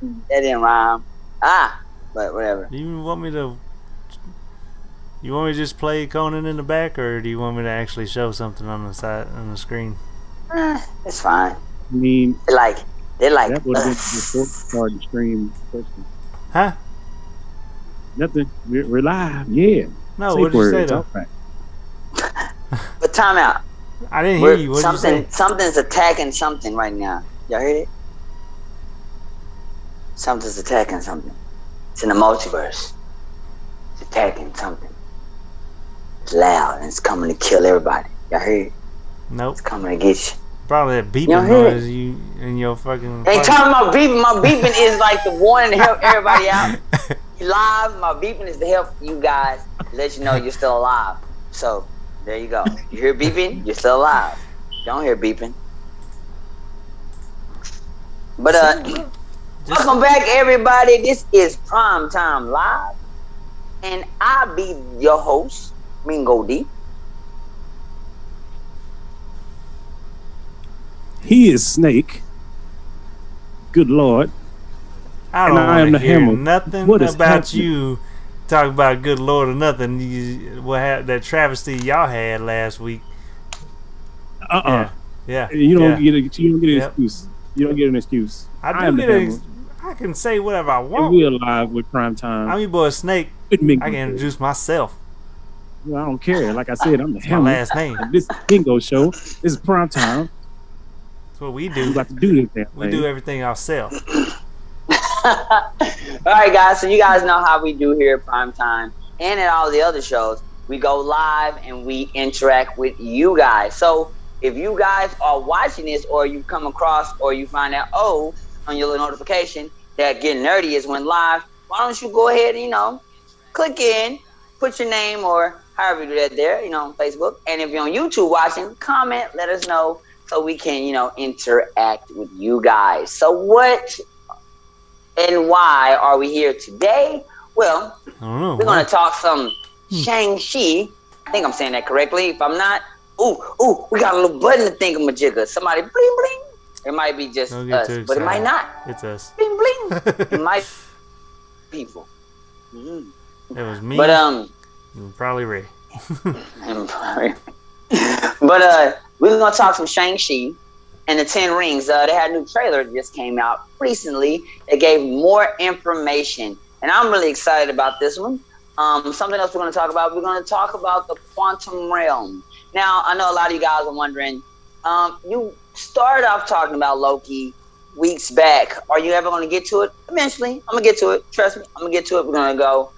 That didn't rhyme. Ah, but whatever. Do you want me to? You want me to just play Conan in the back, or do you want me to actually show something on the side on the screen? It's fine. I mean, They're like they're like that would have been the short us. part of the stream question. Huh? Nothing. We're live. Yeah. No. What Safe did you say words. though? All right. But time out. I didn't hear We're you. What did you say? something's attacking something right now. Y'all heard it? Something's attacking something. It's in the multiverse. It's attacking something. It's loud and it's coming to kill everybody. Y'all heard it? Nope. It's coming to get you. Probably that You beeping don't hear it? noise you in your fucking. Ain't talking about beeping. My beeping is like the warning to help everybody out. You live. My beeping is to help you guys, let you know you're still alive. So there you go. You hear beeping, you're still alive. You don't hear beeping. But welcome back, everybody. This is Prime Time Live, and I be your host, Mingo D. He is Snake. Good Lord. I And don't I am want the to hear Hammer. nothing What is about happening? you talk about good Lord or nothing. What that travesty y'all had last week? Uh-uh. Yeah. You don't yeah. get an Yep. excuse. You don't get an excuse. I am do the get Hammer. I can say whatever I And want. we're live with Prime Time. I'm your boy Snake. With Mingo. I can introduce myself. Well, I don't care. Like I said, I'm the It's my Hammer. last name. And this is Bingo Show. This is Prime Time. That's what we We're do. about to do this damn We thing. do everything ourselves. All right, guys. So you guys know how we do here at Prime Time and at all the other shows. We go live and we interact with you guys. So if you guys are watching this, or you come across, or you find out, on your little notification that Getting Nerdy is went live, why don't you go ahead and click in, put your name or however you do that there, on Facebook. And if you're on YouTube watching, comment, let us know so we can, interact with you guys. So what and why are we here today? Well, I don't know. we're going to talk some Shang-Chi. I think I'm saying that correctly. If I'm not, we got a little button to thingamajigger. Somebody bling bling. It might be just Don't get us, too but it might excited. not. It's us. Bling bling. It might be people. It was me. But and probably Ray. but we're gonna talk some Shang-Chi and the 10 Rings. They had a new trailer that just came out recently. It gave more information, and I'm really excited about this one. Something else we're gonna talk about. We're gonna talk about the quantum realm. Now, I know a lot of you guys are wondering. You started off talking about Loki weeks back. Are you ever gonna get to it? Eventually, I'm gonna get to it. Trust me, I'm gonna get to it. We're gonna go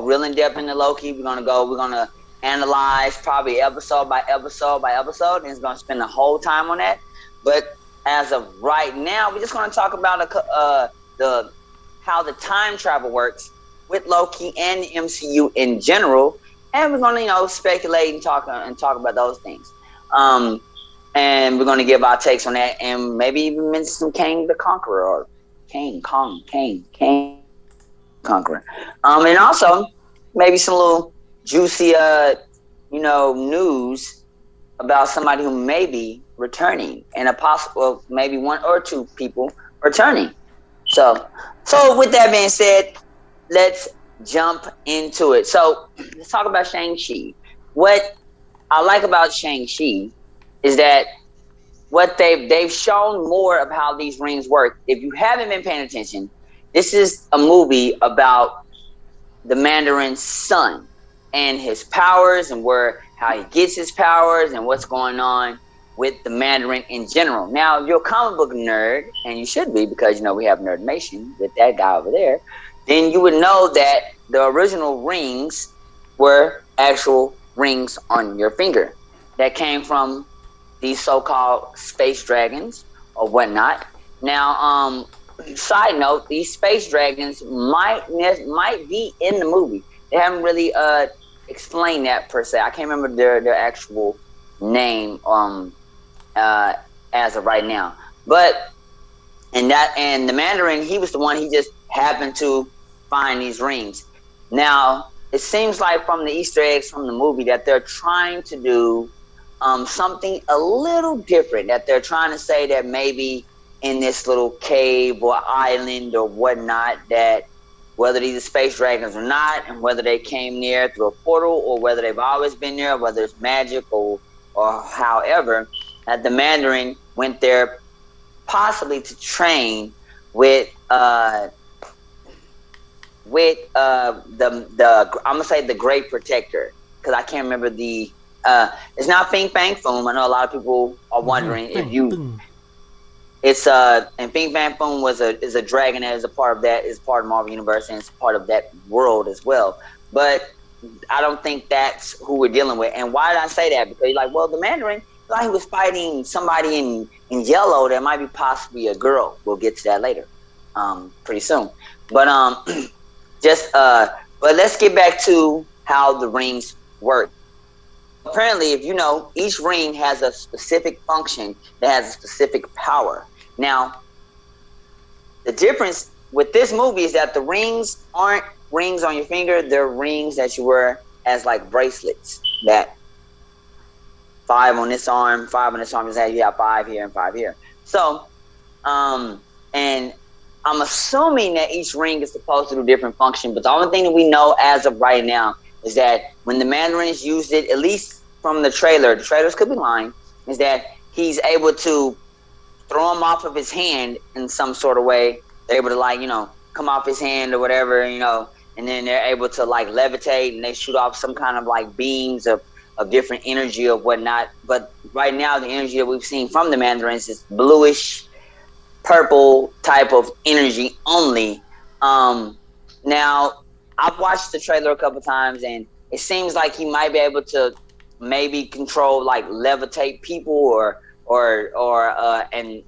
real in depth into Loki. We're gonna analyze probably episode by episode by episode, and it's gonna spend the whole time on that. But as of right now, we're just gonna talk about how the time travel works with Loki and the MCU in general, and we're gonna speculate and talk about those things. And we're gonna give our takes on that, and maybe even mention some Kang the Conqueror or Kang Conqueror. And also maybe some little juicy news about somebody who may be returning, and a possible maybe one or two people returning. So with that being said, let's jump into it. So let's talk about Shang-Chi. What I like about Shang-Chi is that what they've shown more of how these rings work. If you haven't been paying attention, this is a movie about the Mandarin's son and his powers, and how he gets his powers, and what's going on with the Mandarin in general. Now, if you're a comic book nerd, and you should be, because we have Nerdmation with that guy over there, then you would know that the original rings were actual rings on your finger that came from these so-called space dragons or whatnot. Now, side note, these space dragons might be in the movie. They haven't really explained that per se. I can't remember their actual name as of right now. But and the Mandarin, he was the one. He just happened to find these rings. Now, it seems like from the Easter eggs from the movie that they're trying to do something a little different. That they're trying to say that maybe in this little cave or island or whatnot, that whether these are space dragons or not, and whether they came near through a portal or whether they've always been there, whether it's magic or however, that the Mandarin went there possibly to train with the I'm gonna say the Great Protector, because I can't remember the it's not Fing Fang Foom. I know a lot of people are wondering if you it's and Fing Fang Foom is a dragon that is a part of that, is part of Marvel Universe, and it's part of that world as well. But I don't think that's who we're dealing with. And why did I say that? Because you're like, well, the Mandarin, like he was fighting somebody in yellow that might be possibly a girl. We'll get to that later, pretty soon. But but let's get back to how the rings work. Apparently, if you know, each ring has a specific function that has a specific power. Now, the difference with this movie is that the rings aren't rings on your finger, they're rings that you wear as like bracelets. That 5 on this arm, 5 on this arm, you have 5 here and 5 here. So, and I'm assuming that each ring is supposed to do different function, but the only thing that we know as of right now is that when the Mandarins used it, at least from the trailers could be lying, is that he's able to throw him off of his hand in some sort of way. They're able to, like, you know, come off his hand or whatever, you know, and then they're able to like levitate and they shoot off some kind of like beams of different energy or whatnot. But right now, the energy that we've seen from the Mandarins is bluish, purple type of energy only. Now, I've watched the trailer a couple times, and it seems like he might be able to maybe control, like levitate people, and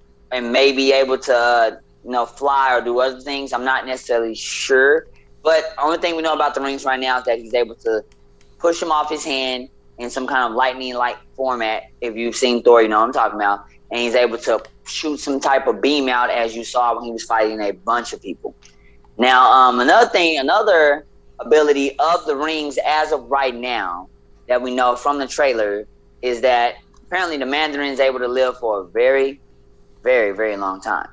maybe able to you know, fly or do other things. I'm not necessarily sure, but the only thing we know about the rings right now is that he's able to push him off his hand in some kind of lightning-like format. If you've seen Thor, you know what I'm talking about. And he's able to shoot some type of beam out, as you saw when he was fighting a bunch of people. Now, another ability of the rings as of right now that we know from the trailer is that apparently the Mandarin is able to live for a very, very, very long time.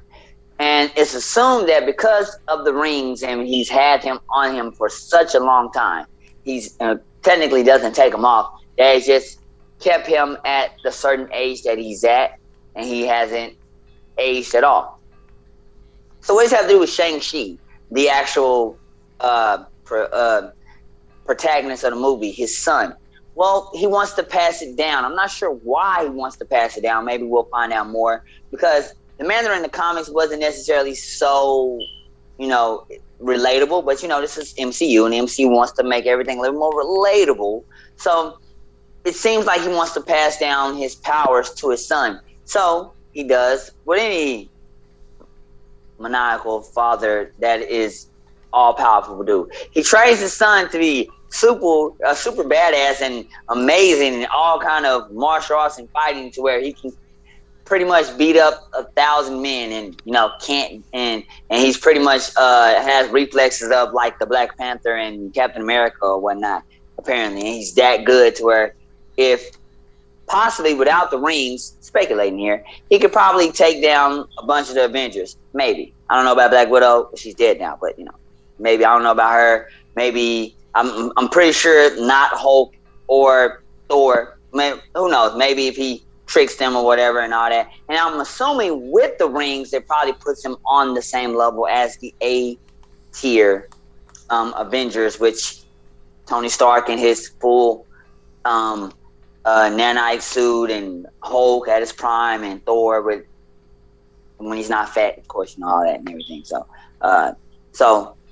And it's assumed that because of the rings and he's had him on him for such a long time, he's technically doesn't take them off. That it's just kept him at the certain age that he's at, and he hasn't aged at all. So what does that have to do with Shang-Chi, the actual protagonist of the movie, his son? Well, he wants to pass it down. I'm not sure why he wants to pass it down. Maybe we'll find out more, because the Mandarin in the comics wasn't necessarily so, you know, relatable. But, you know, this is MCU, and MCU wants to make everything a little more relatable. So it seems like he wants to pass down his powers to his son. So he does what any maniacal father that is all powerful would do. He trains his son to be super badass and amazing and all kind of martial arts and fighting, to where he can pretty much beat up 1,000 men, and you know, can't and he's pretty much has reflexes of like the Black Panther and Captain America or whatnot, apparently. And he's that good to where, if possibly without the rings, speculating here, he could probably take down a bunch of the Avengers. Maybe. I don't know about Black Widow, she's dead now, but you know, maybe. I don't know about her. Maybe I'm pretty sure not Hulk or Thor. Maybe, who knows? Maybe if he tricks them or whatever and all that. And I'm assuming with the rings, it probably puts him on the same level as the A tier Avengers, which Tony Stark in his full nanite suit, and Hulk at his prime, and Thor with when he's not fat, of course, you know, all that and everything. So I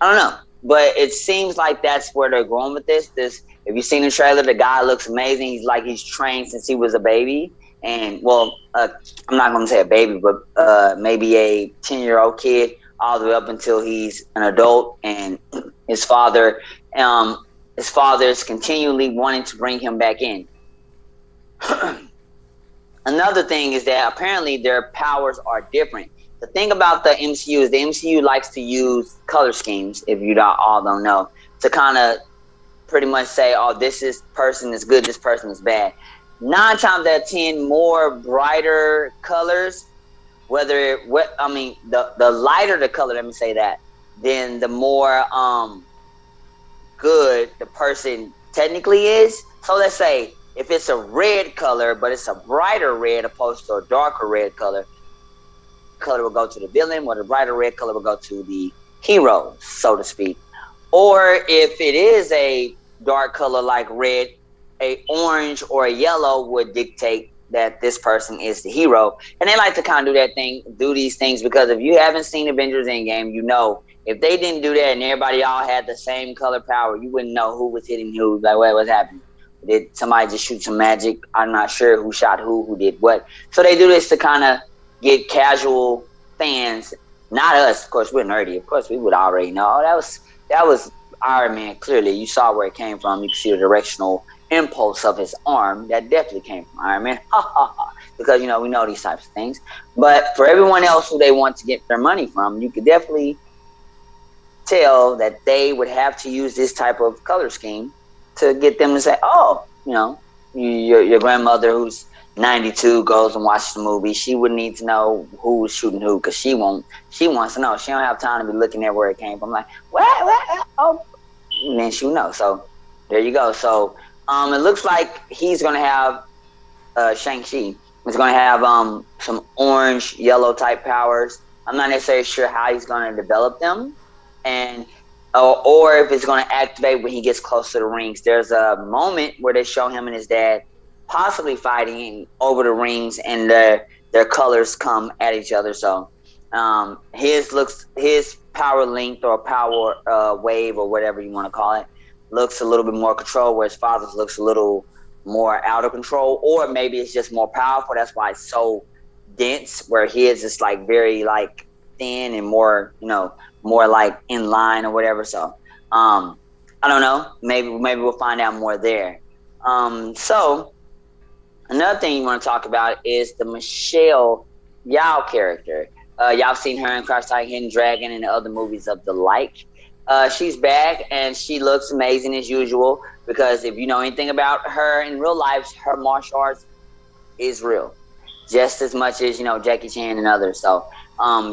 don't know, but it seems like that's where they're going with this. If you've seen the trailer, the guy looks amazing. He's like he's trained since he was a baby. And, well, I'm not going to say a baby, but maybe a 10-year-old kid, all the way up until he's an adult. And his father is continually wanting to bring him back in. Another thing is that apparently their powers are different. The thing about the MCU is the MCU likes to use color schemes, if you all don't know, to kind of pretty much say, oh, this person is good, this person is bad. 9 times out of 10, more brighter colors whether what I mean, the lighter the color, let me say that, then the more good the person technically is. So let's say if it's a red color, but it's a brighter red opposed to a darker red color, color will go to the villain, or the brighter red color will go to the hero, so to speak. Or if it is a dark color like red, a orange or a yellow would dictate that this person is the hero. And they like to kind of do these things because if you haven't seen Avengers Endgame, you know if they didn't do that and everybody all had the same color power, you wouldn't know who was hitting who. Like, what's happening? Did somebody just shoot some magic? I'm not sure who shot who did what. So they do this to kind of get casual fans, not us. Of course, we're nerdy. Of course, we would already know. That was Iron Man. Clearly, you saw where it came from. You can see the directional impulse of his arm. That definitely came from Iron Man. Because we know these types of things. But for everyone else who they want to get their money from, you could definitely tell that they would have to use this type of color scheme to get them to say, oh, your grandmother who's 92 goes and watches the movie. She would need to know who was shooting who because she wants to know. She don't have time to be looking at where it came from. Like, what? Oh, and then she'll know. So there you go. So it looks like he's going to have Shang-Chi. He's going to have some orange, yellow type powers. I'm not necessarily sure how he's going to develop them. And or if it's going to activate when he gets close to the rings. There's a moment where they show him and his dad possibly fighting over the rings, and their colors come at each other. So his power length or power wave or whatever you want to call it looks a little bit more controlled, where his father's looks a little more out of control, or maybe it's just more powerful. That's why it's so dense, where his is like very like thin and more more like in line or whatever. So I don't know, maybe we'll find out more there. So another thing you want to talk about is the Michelle Yeoh character. Y'all seen her in Crouch Tiger, Hidden Dragon and the other movies of the like. She's back and she looks amazing as usual, because if you know anything about her in real life, her martial arts is real, just as much as Jackie Chan and others. So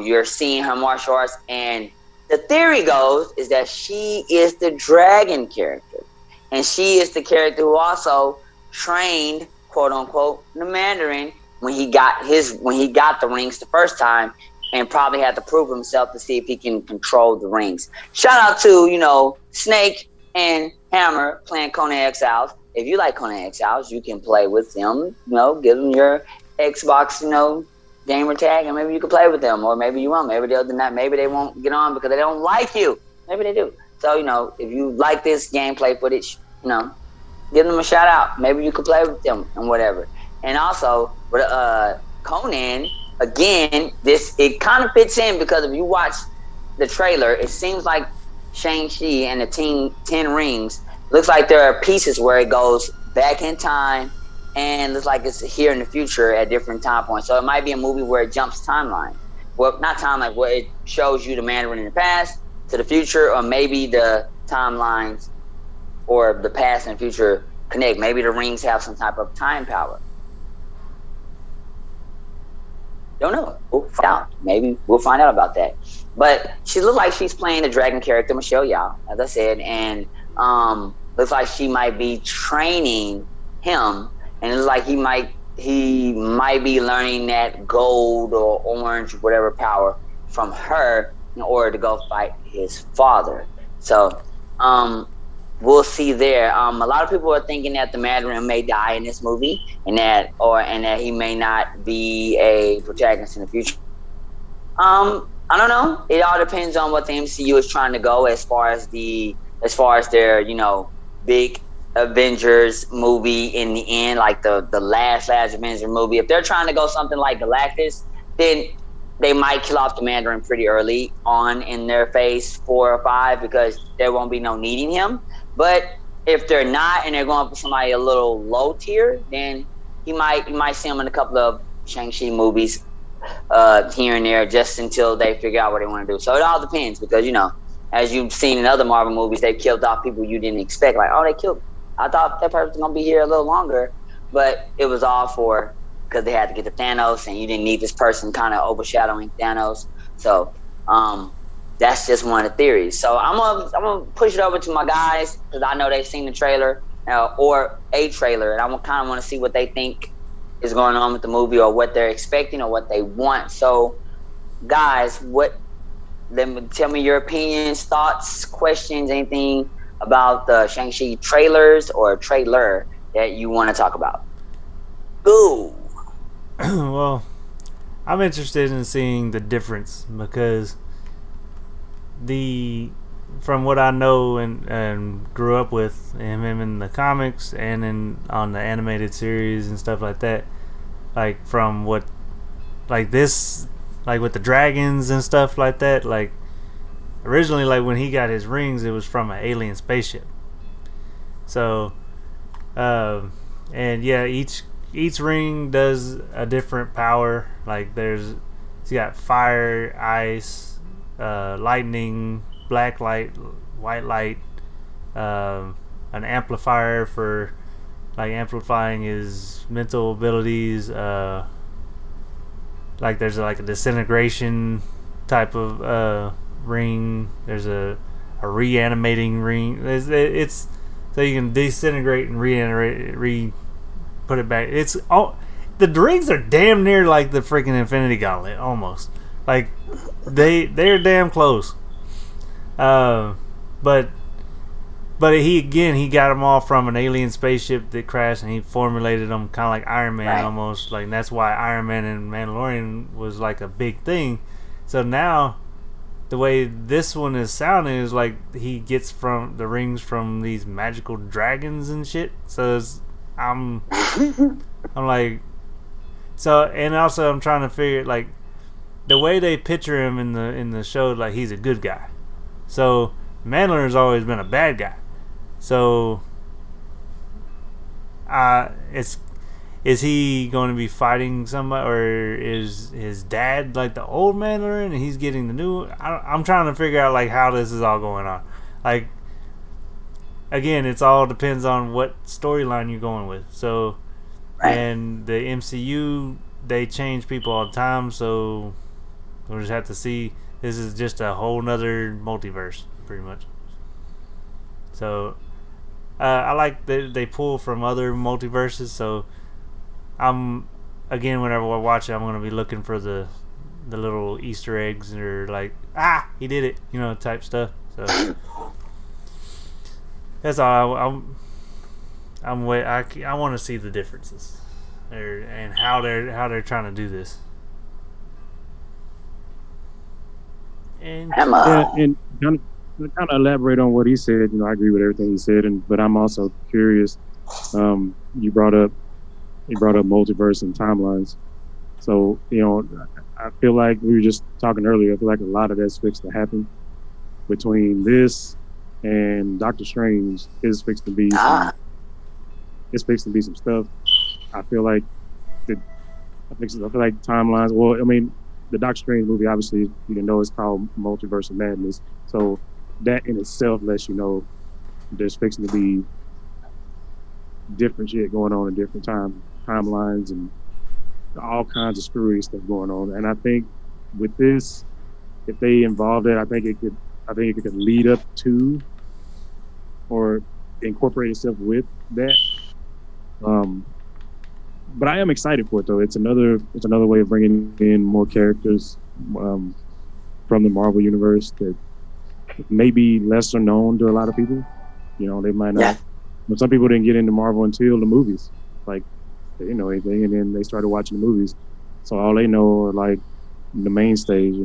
you're seeing her martial arts, and the theory goes is that she is the dragon character, and she is the character who also trained, quote unquote, the Mandarin when he got the rings the first time, and probably had to prove himself to see if he can control the rings. Shout out to Snake and Hammer playing Conan Exiles. If you like Conan Exiles, you can play with them. Give them your Xbox, gamer tag, and maybe you can play with them, or maybe you won't. Maybe they'll deny. Maybe they won't get on because they don't like you. Maybe they do. So if you like this gameplay footage, give them a shout out. Maybe you could play with them and whatever. And also with Conan, again, it kind of fits in because if you watch the trailer, it seems like Shang-Chi and the 10 Rings looks like there are pieces where it goes back in time, and looks like it's here in the future at different time points. So it might be a movie where it jumps timeline. Well, not timeline, where it shows you the Mandarin in the past to the future, or maybe the timelines or the past and future connect. Maybe the rings have some type of time power. Don't know. We'll find out. Maybe we'll find out about that. But she looks like she's playing the dragon character, Michelle Yeoh, as I said, and looks like she might be training him. And it's like he might be learning that gold or orange, whatever power from her in order to go fight his father. So we'll see there. A lot of people are thinking that the Mandarin may die in this movie, and that he may not be a protagonist in the future. I don't know. It all depends on what the MCU is trying to go as far as their big Avengers movie in the end, like the last Avengers movie. If they're trying to go something like Galactus, then they might kill off the Mandarin pretty early on in their phase 4 or 5, because there won't be no needing him. But if they're not, and they're going for somebody a little low tier, then you might see him in a couple of Shang-Chi movies here and there, just until they figure out what they want to do. So it all depends, because as you've seen in other Marvel movies, they've killed off people you didn't expect. Like, oh, they killed. I thought that person was gonna be here a little longer, but it was all for because they had to get to Thanos, and you didn't need this person kind of overshadowing Thanos. So that's just one of the theories. So I'm gonna push it over to my guys because I know they've seen the trailer or a trailer, and I kind of want to see what they think is going on with the movie or what they're expecting or what they want. So, guys, tell me your opinions, thoughts, questions, anything about the Shang-Chi trailers or trailer that you want to talk about. Go. Well, I'm interested in seeing the difference because from what I know and grew up with him in the comics and on the animated series and stuff like that, like from what like this like with the dragons and stuff like that, like originally like when he got his rings it was from an alien spaceship. So and yeah, each ring does a different power. Like he's got fire, ice, lightning, black light, white light, an amplifier for like amplifying his mental abilities. Like there's like a disintegration type of ring. There's a reanimating ring. It's so you can disintegrate and put it back. It's all the rings are damn near like the freaking Infinity Gauntlet almost. Like they're damn close. But he got them all from an alien spaceship that crashed, and he formulated them kind of like Iron Man almost. Like and that's why Iron Man and Mandalorian was like a big thing. So now the way this one is sounding is like he gets from the rings from these magical dragons and shit. So I'm like, so, and also I'm trying to figure like the way they picture him in the show, like he's a good guy. So Mandalorian's always been a bad guy. So is he going to be fighting somebody, or is his dad like the old Mandalorian and he's getting the new? I'm trying to figure out like how this is all going on. Like again, it's all depends on what storyline you're going with. So and the MCU, they change people all the time, so we'll just have to see. This is just a whole nother multiverse pretty much. So I like that they pull from other multiverses. So I'm again, whenever I watch it, I'm gonna be looking for the little Easter eggs or like he did it, type stuff. So that's all. I want to see the differences and how they're trying to do this. And and kind of elaborate on what he said. I agree with everything he said, but I'm also curious. You brought up multiverse and timelines. So I feel like we were just talking earlier. I feel like a lot of that's fixed to happen between this and Doctor Strange. Is fixed to be. It's fixed to be some stuff. I feel like timelines. Well, I mean, the Doctor Strange movie, obviously, it's called Multiverse of Madness. So that in itself lets you know there's fixing to be different shit going on in different timelines and all kinds of screwy stuff going on. And I think with this, if they involved it, I think it could lead up to or incorporate itself with that. But I am excited for it though. It's another way of bringing in more characters from the Marvel universe that may be lesser known to a lot of people. They might not. But some people didn't get into Marvel until the movies. Like they didn't know anything, and then they started watching the movies. So all they know are like the mainstays.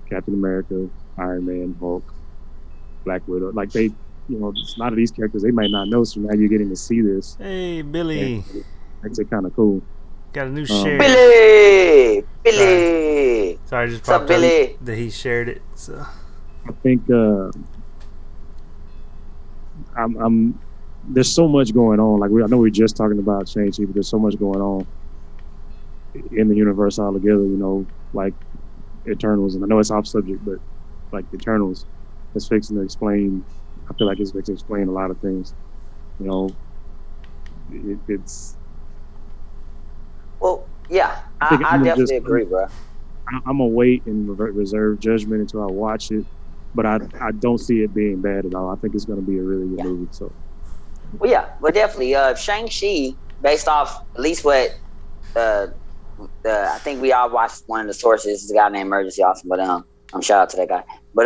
Captain America, Iron Man, Hulk, Black Widow. Like they, a lot of these characters they might not know. So now you're getting to see this. Hey, Billy. Makes it kind of cool. Got a new share. Billy. Sorry, I just popped up Billy? That he shared it. So I think I'm. There's so much going on. Like I know we're just talking about Shang-Chi, but there's so much going on in the universe altogether. Like Eternals, and I know it's off subject, but like Eternals, it's fixing to explain. I feel like it's fixing to explain a lot of things. Well, Yeah, I think I I'm gonna definitely just agree, bro. I'm gonna wait and reserve judgment until I watch it. But I don't see it being bad at all. I think it's gonna be a really good Yeah. movie. So Well, yeah, but definitely, Shang-Chi, based off at least what uh, I think we all watched one of the sources. It's a guy named Emergency Awesome, but shout out to that guy. But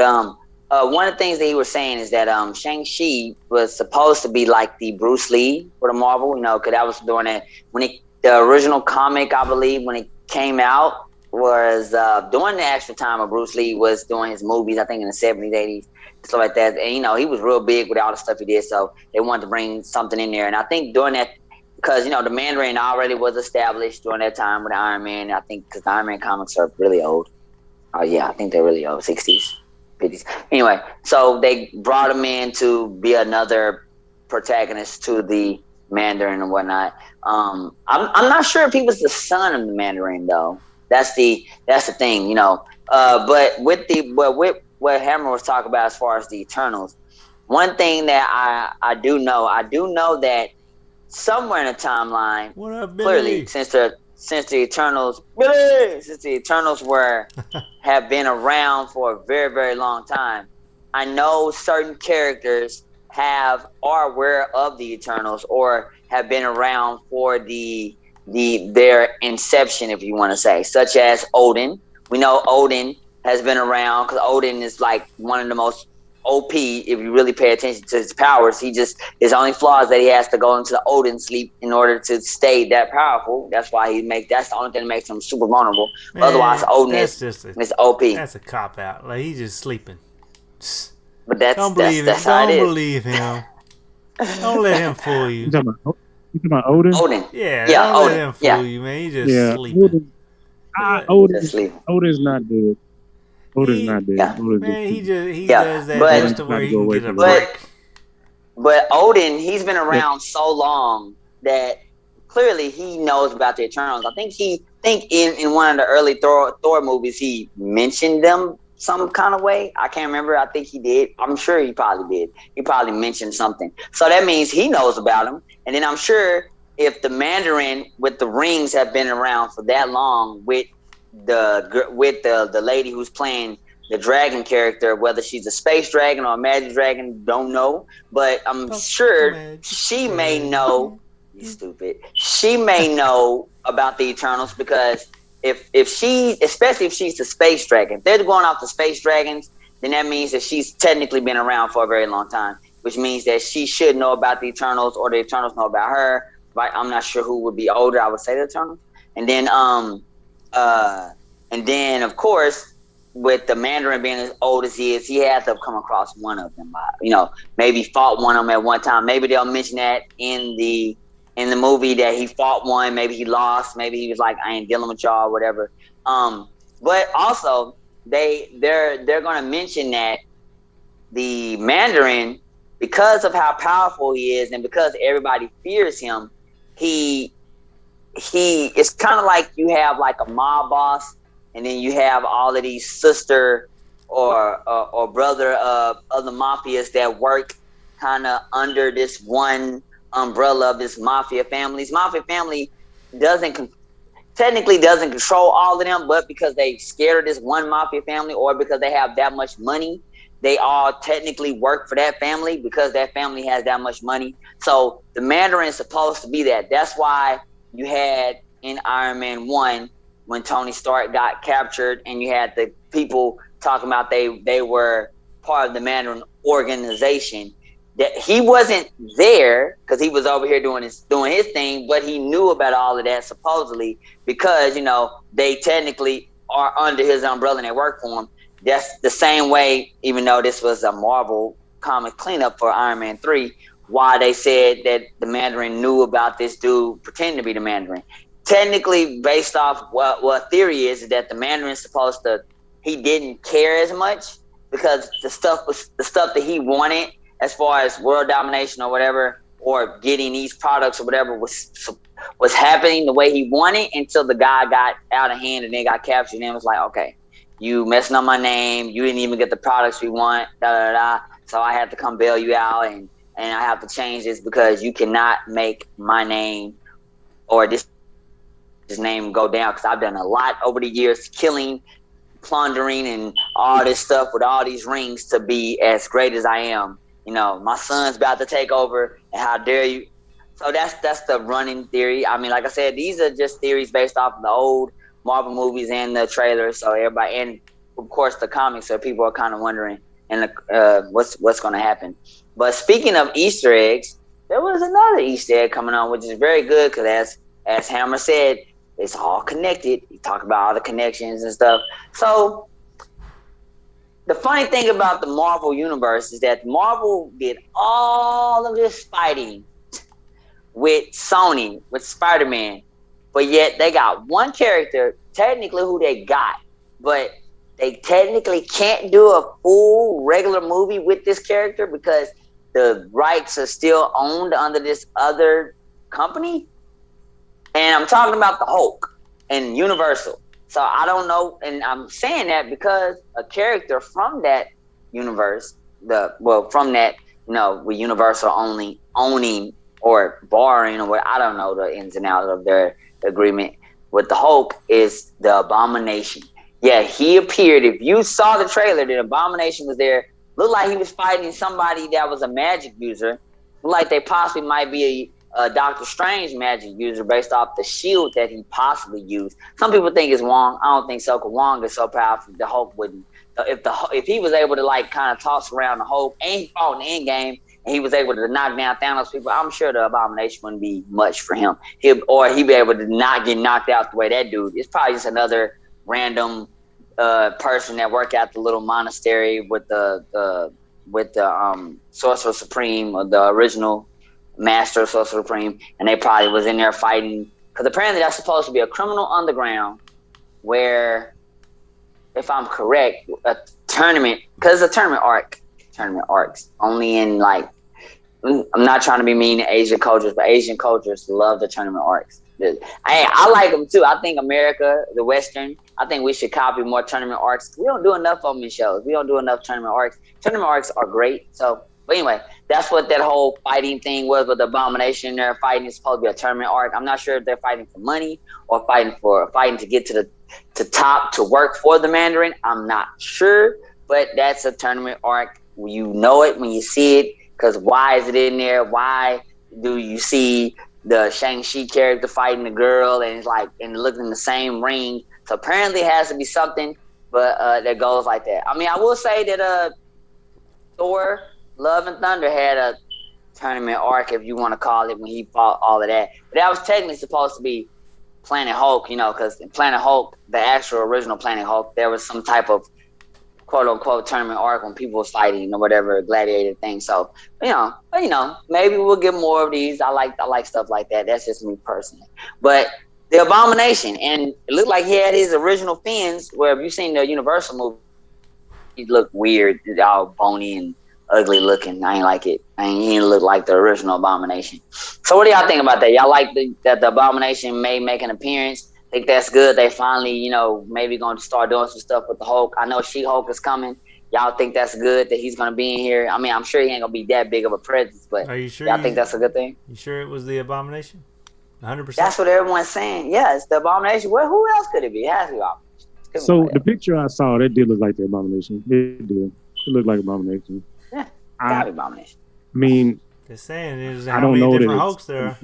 one of the things that he was saying is that Shang-Chi was supposed to be like the Bruce Lee for the Marvel, because that was during it when the original comic, I believe, when it came out was during the actual time of Bruce Lee was doing his movies. I think in the 70s, 80s, stuff like that. And he was real big with all the stuff he did, so they wanted to bring something in there. And I think during that because the Mandarin already was established during that time with Iron Man. I think because the Iron Man comics are really old. Oh yeah, I think they're really old, 60s, 50s. Anyway, so they brought him in to be another protagonist to the Mandarin and whatnot. I'm not sure if he was the son of the Mandarin though. That's the thing, But with what Hammer was talking about as far as the Eternals, one thing that I do know that somewhere in the timeline, What up, clearly, Billy? Since the Eternals were have been around for a very very long time, I know certain characters are aware of the Eternals or have been around for their inception, if you want to say, such as Odin. We know Odin has been around because Odin is like one of the most OP if you really pay attention to his powers. His only flaw is that he has to go into the Odin sleep in order to stay that powerful. That's why that's the only thing that makes him super vulnerable. Otherwise, Man, Odin that's just a is OP. that's a cop out. Like he's just sleeping. But Don't believe it. that's how it Don't is. believe him. Don't let him fool you you. talking about Odin? Odin. Yeah, Yeah, don't let Odin. him fool Yeah. you, man. He's just Yeah, sleeping. Just Odin. sleep. Odin's not dead. Odin's He not dead. Yeah. Odin's just man, he Yeah. does that But just Odin's to got where to he go can away get a from the but break. but Odin, he's been yeah. around so long that clearly he knows about the Eternals. I think in one of the early Thor movies he mentioned them some kind of way. I can't remember. I think he did. I'm sure he probably did. He probably mentioned something. So that means he knows about them. And then I'm sure if the Mandarin with the rings have been around for that long with the lady who's playing the dragon character, whether she's a space dragon or a magic dragon, don't know. But I'm Fuck the sure magic she may know. dragon. You stupid. She may know about the Eternals because if she, especially if she's the space dragon, if they're going off the space dragons, then that means that she's technically been around for a very long time, which means that she should know about the Eternals or the Eternals know about her. Right? I'm not sure who would be older. I would say the Eternals, and then uh and then of course with the Mandarin being as old as he is, he had to have come across one of them. Maybe fought one of them at one time. Maybe they'll mention that in the movie that he fought one. Maybe he lost. Maybe he was like, I ain't dealing with y'all, whatever. But also they're gonna mention that the Mandarin, because of how powerful he is and because everybody fears him, he it's kind of like you have like a mob boss, and then you have all of these sister or brother of the mafias that work kind of under this one umbrella of this mafia family. This mafia family doesn't technically doesn't control all of them, but because they scared of this one mafia family or because they have that much money, they all technically work for that family because that family has that much money. So the Mandarin is supposed to be that. That's why you had in Iron Man 1 when Tony Stark got captured and you had the people talking about they were part of the Mandarin organization, that he wasn't there because he was over here doing his thing, but he knew about all of that supposedly because they technically are under his umbrella and they work for him. That's the same way, even though this was a Marvel comic cleanup for Iron Man 3, why they said that the Mandarin knew about this dude pretending to be the Mandarin. Technically, based off what theory is that the Mandarin's supposed to, he didn't care as much because the stuff that he wanted as far as world domination or whatever, or getting these products or whatever was happening the way he wanted until the guy got out of hand and they got captured and it was like, okay, you messing up my name, you didn't even get the products we want, da da da. So I have to come bail you out and I have to change this because you cannot make my name or this his name go down because I've done a lot over the years, killing, plundering, and all this stuff with all these rings to be as great as I am. You know, my son's about to take over, and how dare you? So that's the running theory. I mean, like I said, these are just theories based off of the old Marvel movies and the trailers. So everybody, and of course the comics, so people are kind of wondering and what's going to happen. But speaking of Easter eggs, there was another Easter egg coming on, which is very good because as Hammer said, it's all connected. He talked about all the connections and stuff. So the funny thing about the Marvel universe is that Marvel did all of this fighting with Sony, with Spider-Man, but yet they got one character, technically who they got, but they technically can't do a full regular movie with this character because the rights are still owned under this other company. And I'm talking about the Hulk and Universal. So I don't know, and I'm saying that because a character from that universe, from that, with Universal only owning or barring, or what, I don't know the ins and outs of their agreement with the Hulk, is the Abomination. Yeah, he appeared. If you saw the trailer, the Abomination was there. Looked like he was fighting somebody that was a magic user. Looked like they possibly might be a Doctor Strange magic user based off the shield that he possibly used. Some people think it's Wong. I don't think so, because Wong is so powerful the Hulk wouldn't. If he was able to kind of toss around the Hulk, and he fought in the end game, and he was able to knock down Thanos people, I'm sure the Abomination wouldn't be much for him. He'd be able to not get knocked out the way that dude. It's probably just another random person that worked at the little monastery with the Sorcerer Supreme, or the original Master Sorcerer Supreme, and they probably was in there fighting, because apparently that's supposed to be a criminal underground where, if I'm correct, a tournament, because it's a tournament arcs only in I'm not trying to be mean to Asian cultures, but Asian cultures love the tournament arcs. I like them too. I think America, the Western, I think we should copy more tournament arcs. We don't do enough of them in shows. We don't do enough tournament arcs. Tournament arcs are great. So, but anyway, that's what that whole fighting thing was with the Abomination. They're fighting. It's supposed to be a tournament arc. I'm not sure if they're fighting for money or fighting to get to top to work for the Mandarin. I'm not sure, but that's a tournament arc. You know it when you see it, because why is it in there? Why do you see the Shang-Chi character fighting the girl and it's and looking in the same ring? So apparently it has to be something, but that goes like that. I mean, I will say that Thor, Love and Thunder had a tournament arc, if you want to call it, when he fought all of that. But that was technically supposed to be Planet Hulk, because in Planet Hulk, the actual original Planet Hulk, there was some type of quote unquote tournament arc when people was fighting or whatever, gladiator thing. So, maybe we'll get more of these. I like stuff like that. That's just me personally. But the Abomination, and it looked like he had his original fins, where if you've seen the Universal movie, he looked weird, all bony and ugly looking. I ain't like it. He didn't look like the original Abomination. So what do y'all think about that? Y'all like that the Abomination may make an appearance? Think that's good. They finally, maybe going to start doing some stuff with the Hulk. I know She-Hulk is coming. Y'all think that's good that he's going to be in here? I mean, I'm sure he ain't going to be that big of a presence, but are you sure y'all think that's a good thing? You sure it was the Abomination? 100%? That's what everyone's saying. Yeah, it's the Abomination. Well, who else could it be? It has to be Abomination. So the picture I saw, that did look like the Abomination. It did. It looked like Abomination. Yeah, gotta be Abomination. I mean, they're saying there's I don't know different that Hulks there.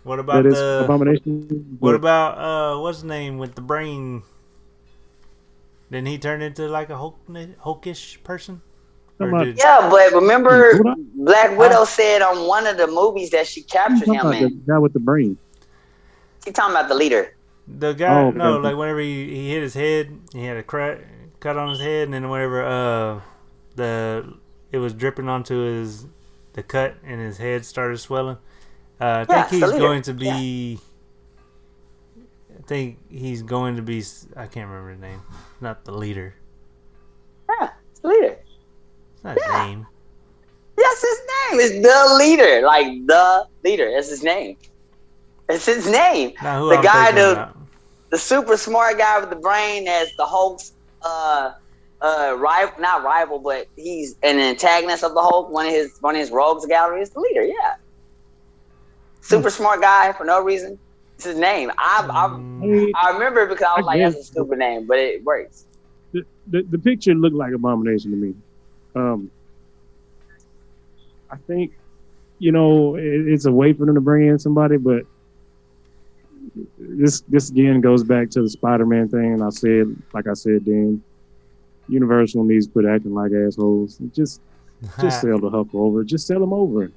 What about the Abomination? What about what's his name with the brain? Didn't he turn into like a Hulkish person? Yeah, but remember Black Widow said on one of the movies that she captured him in. The guy with the brain. She talking about the leader. The guy, like whenever he hit his head, he had a cut on his head, and then whenever it was dripping onto the cut, and his head started swelling. I think he's going to be. Yeah. I think he's going to be. I can't remember his name. Not the leader. Yeah, it's the leader. It's not his name. Yes, his name is the leader. Like the leader. That's his name. It's his name. The guy, the super smart guy with the brain, that's the Hulk's rival, not rival, but he's an antagonist of the Hulk. One of his rogues gallery is the leader. Yeah. Super smart guy for no reason. It's his name. mean, I remember it because I I was like, that's a guess stupid name, but it works. the picture looked like Abomination to me. Um, I think it's a way for them to bring in somebody, but this again goes back to the Spider-Man thing. And like I said, then Universal needs to quit acting like assholes. Just sell the Hulk over. Just sell them over.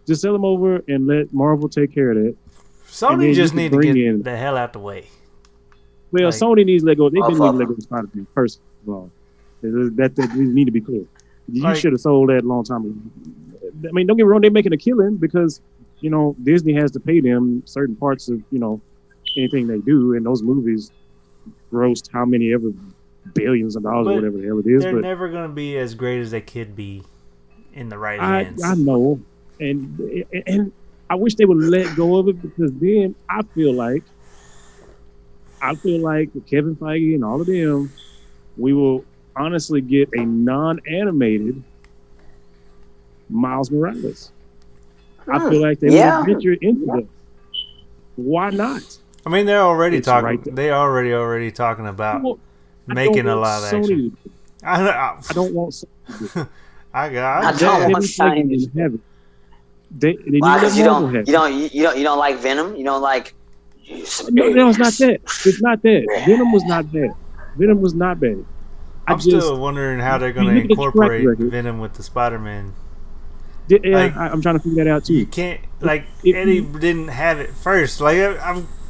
Just sell them over and let Marvel take care of that. Sony just need to get the hell out the way. Well, Like, Sony needs to let go. They've been Both needing of to let go them. of Spider-Man, first of all. That need to be clear. You Like- should have sold that a long time ago. I mean, don't get me wrong, they're making a killing because, Disney has to pay them certain parts of, anything they do. And those movies grossed how many ever billions of dollars or But whatever the hell it is. they're But never going to be as great as they could be in the right hands. I know. And I wish they would let go of it because then I feel like with Kevin Feige and all of them, we will honestly get a non-animated Miles Morales. I feel like they would venture into that. Why not? I mean, they're already It's talking. right there. They already talking about Well, I making don't a want live Sony action. to do it. I don't want Sony to do it. I I got. don't want Kevin Feige Sony. didn't have it. They Why? let Because you Marvel don't, have you it. don't, you don't like Venom. You don't like. No, it's not that. It's not that. Venom was not bad. Venom was not bad. I'm still wondering how they're going to look at the track incorporate record. Venom with the Spider-Man. Yeah, I'm trying to figure that out too. You can't Eddie didn't have it first. Like it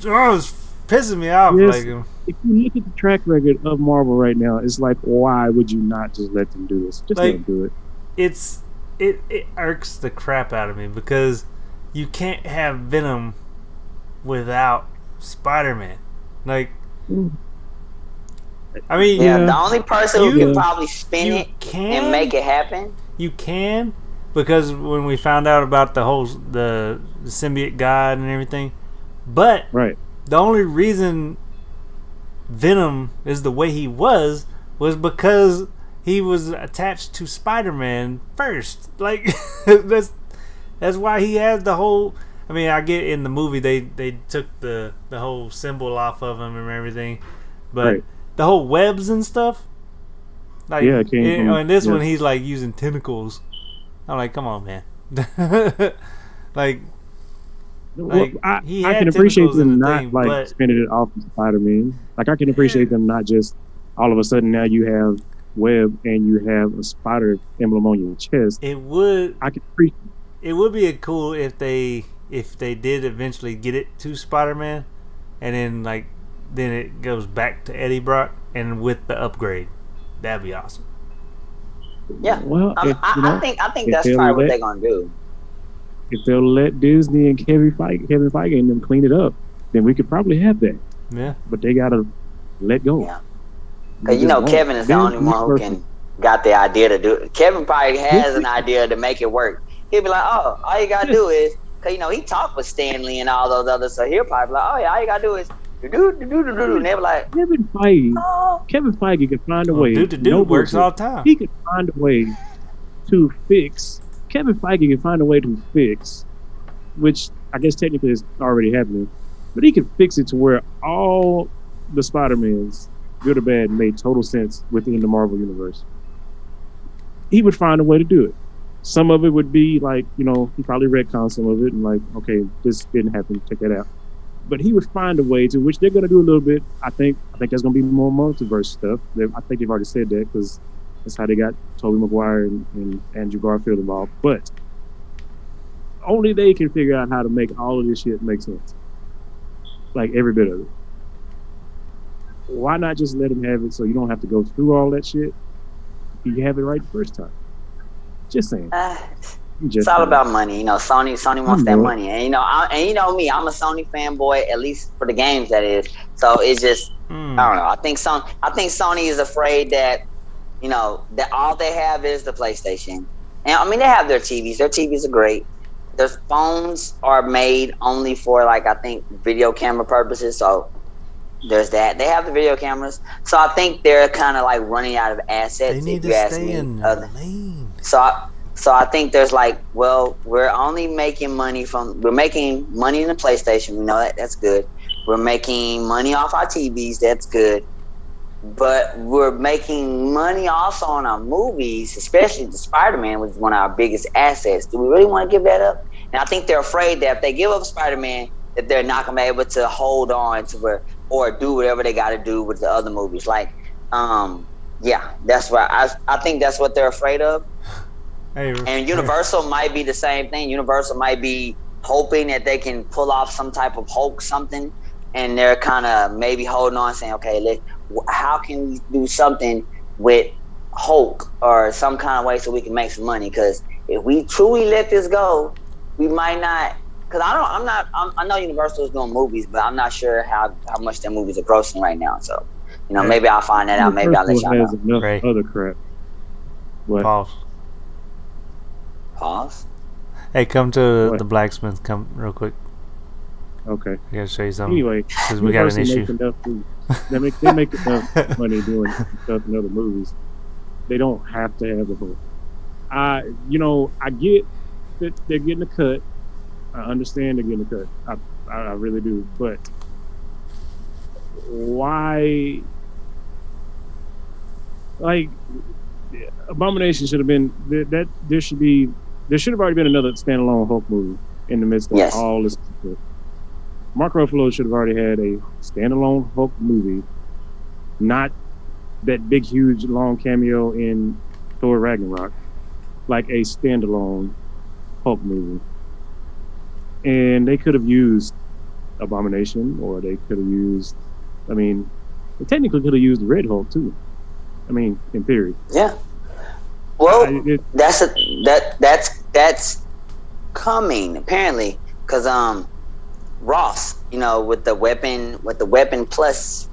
was pissing me off. Yes. Like If you look at the track record of Marvel right now, it's like, why would you not just let them do this? Just let them do it. it irks the crap out of me because you can't have Venom without Spider-Man. Like, I mean, Yeah, the only person who you- can probably spin you it can and make it happen. You can, because when we found out about the symbiote god and everything, but Right. the only reason Venom is the way he was because he was attached to Spider-Man first. Like that's why he has the whole. I mean, I get in the movie they took the whole symbol off of him and everything, but Right. the whole webs and stuff. Like, Yeah, it came from- in this yeah. one, he's like using tentacles. I'm like, come on, man. like, Well, I he can had appreciate tentacles in them the not thing, like but spinning it off of Spider-Man. Like I can appreciate them not just all of a sudden now you have web and you have a spider emblem on your chest. it would I can appreciate. be a cool if they did eventually get it to Spider-Man, and then it goes back to Eddie Brock and with the upgrade. That'd be awesome. Yeah, Well, I think if that's they'll probably what let- they're gonna do. If they'll let Disney and Kevin Feige and them clean it up, then we could probably have that. Yeah. But they gotta let go. Yeah. They Cause you just know won't. Kevin is the They're only one who universal. can got the idea to do it. Kevin probably has an idea to make it work. He'll be like, oh, all you gotta do is, cause he talked with Stanley and all those others, so he'll probably be like, oh yeah, all you gotta do is do, and they'll be like, Kevin Feige oh, could find a Well, way. dude no works bullshit. all the time. He could find a way to fix. Kevin Feige can find a way to fix, which I guess technically is already happening, but he can fix it to where all the Spider-Mans, good or bad, made total sense within the Marvel universe. He would find a way to do it. Some of it would be like, he probably retconned some of it and like, okay, this didn't happen, check that out. But he would find a way to, which they're going to do a little bit. I think there's going to be more multiverse stuff. I think they've already said that because that's how they got Tobey Maguire and Andrew Garfield involved. But only they can figure out how to make all of this shit make sense. Like every bit of it. Why not just let them have it so you don't have to go through all that shit? You have it right the first time. Just saying. it's all about money. Sony wants that money, and you know me, I'm a Sony fanboy, at least for the games, that is. So it's just I don't know. I think Sony is afraid that that all they have is the PlayStation, and I mean they have their TVs. Their TVs are great. Their phones are made only for I think video camera purposes. So there's that. They have the video cameras. So I think they're kind of running out of assets. They need if you to ask stay me. in their lane. So So I think there's like, well, we're making money in the PlayStation. We know that's good. We're making money off our TVs. That's good. But we're making money also on our movies, especially the Spider-Man, which is one of our biggest assets. Do we really want to give that up? And I think they're afraid that if they give up Spider-Man, that they're not going to be able to hold on to or do whatever they got to do with the other movies. Like, yeah, that's what I think that's what they're afraid of. And Universal might be the same thing. Universal might be hoping that they can pull off some type of Hulk something, and they're kind of maybe holding on, saying, "Okay, how can we do something with Hulk or some kind of way so we can make some money? Because if we truly let this go, we might not." Because I know Universal is doing movies, but I'm not sure how much their movies are grossing right now. So, maybe I'll find that out. Maybe I'll let y'all know. Enough other crap. What? Pause. Hey, come to the blacksmith. Come real quick. Okay. I gotta show you something. Anyway, because we got an issue. They make enough money doing stuff in other movies. They don't have to have a Hulk. I get that they're getting a cut. I understand they're getting a cut. I really do. But why? Like, Abomination should have been that. There should have already been another standalone Hulk movie in the midst of all this stuff. Mark Ruffalo should have already had a standalone Hulk movie, not that big, huge, long cameo in Thor Ragnarok, like a standalone Hulk movie. And they could have used Abomination, or they could have used, they technically could have used Red Hulk too. In theory. Yeah. Well, that's coming apparently, because Ross, with the weapon plus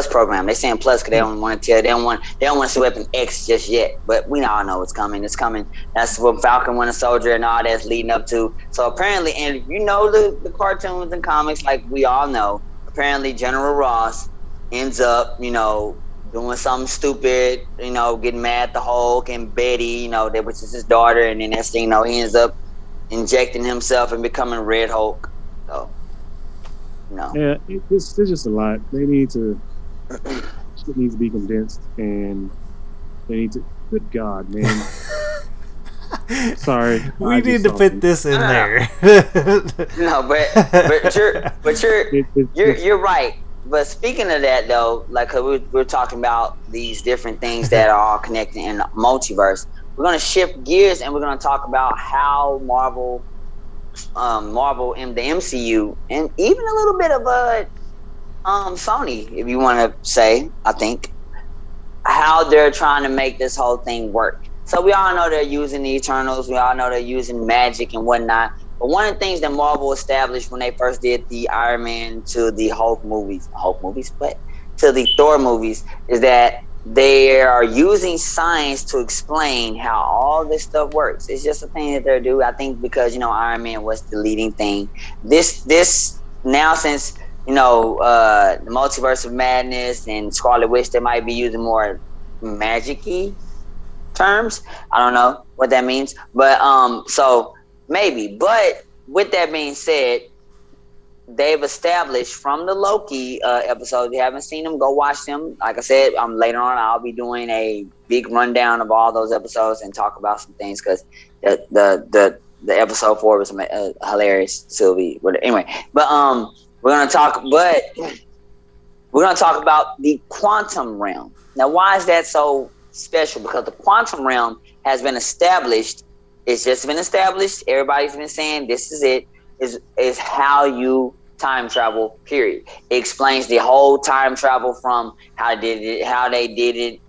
program. They saying plus because they don't want to tell. They don't want to see Weapon X just yet. But we all know it's coming. It's coming. That's what Falcon Winter Soldier and all that's leading up to. So apparently, and the cartoons and comics, like we all know, apparently General Ross ends up, doing something stupid, getting mad at the Hulk and Betty, that was just his daughter, and then next thing you know, he ends up injecting himself and becoming Red Hulk. So, yeah, it's just a lot. They need to. It needs to be condensed, and they need to. Good God, man! Sorry, we need to fit this in there. No, but you're right. But speaking of that, though, like we're talking about these different things that are all connected in the multiverse, we're going to shift gears and we're going to talk about how Marvel in the MCU, and even a little bit of Sony, if you want to say, I think, how they're trying to make this whole thing work. So we all know they're using the Eternals. We all know they're using magic and whatnot. But one of the things that Marvel established when they first did the Iron Man to the Hulk movies, but to the Thor movies, is that they are using science to explain how all this stuff works. It's just a thing that they're doing. I think because, Iron Man was the leading thing. This now, since, the Multiverse of Madness and Scarlet Witch, they might be using more magic-y terms. I don't know what that means. But, so maybe. But with that being said, they've established from the Loki episodes. If you haven't seen them, go watch them. Like I said, later on I'll be doing a big rundown of all those episodes and talk about some things, because the episode 4 was hilarious, Sylvie. Anyway, but we're gonna talk about the quantum realm. Now, why is that so special? Because the quantum realm has been established. It's just been established. Everybody's been saying this is it. Is how you time travel, period. It explains the whole time travel from how they did it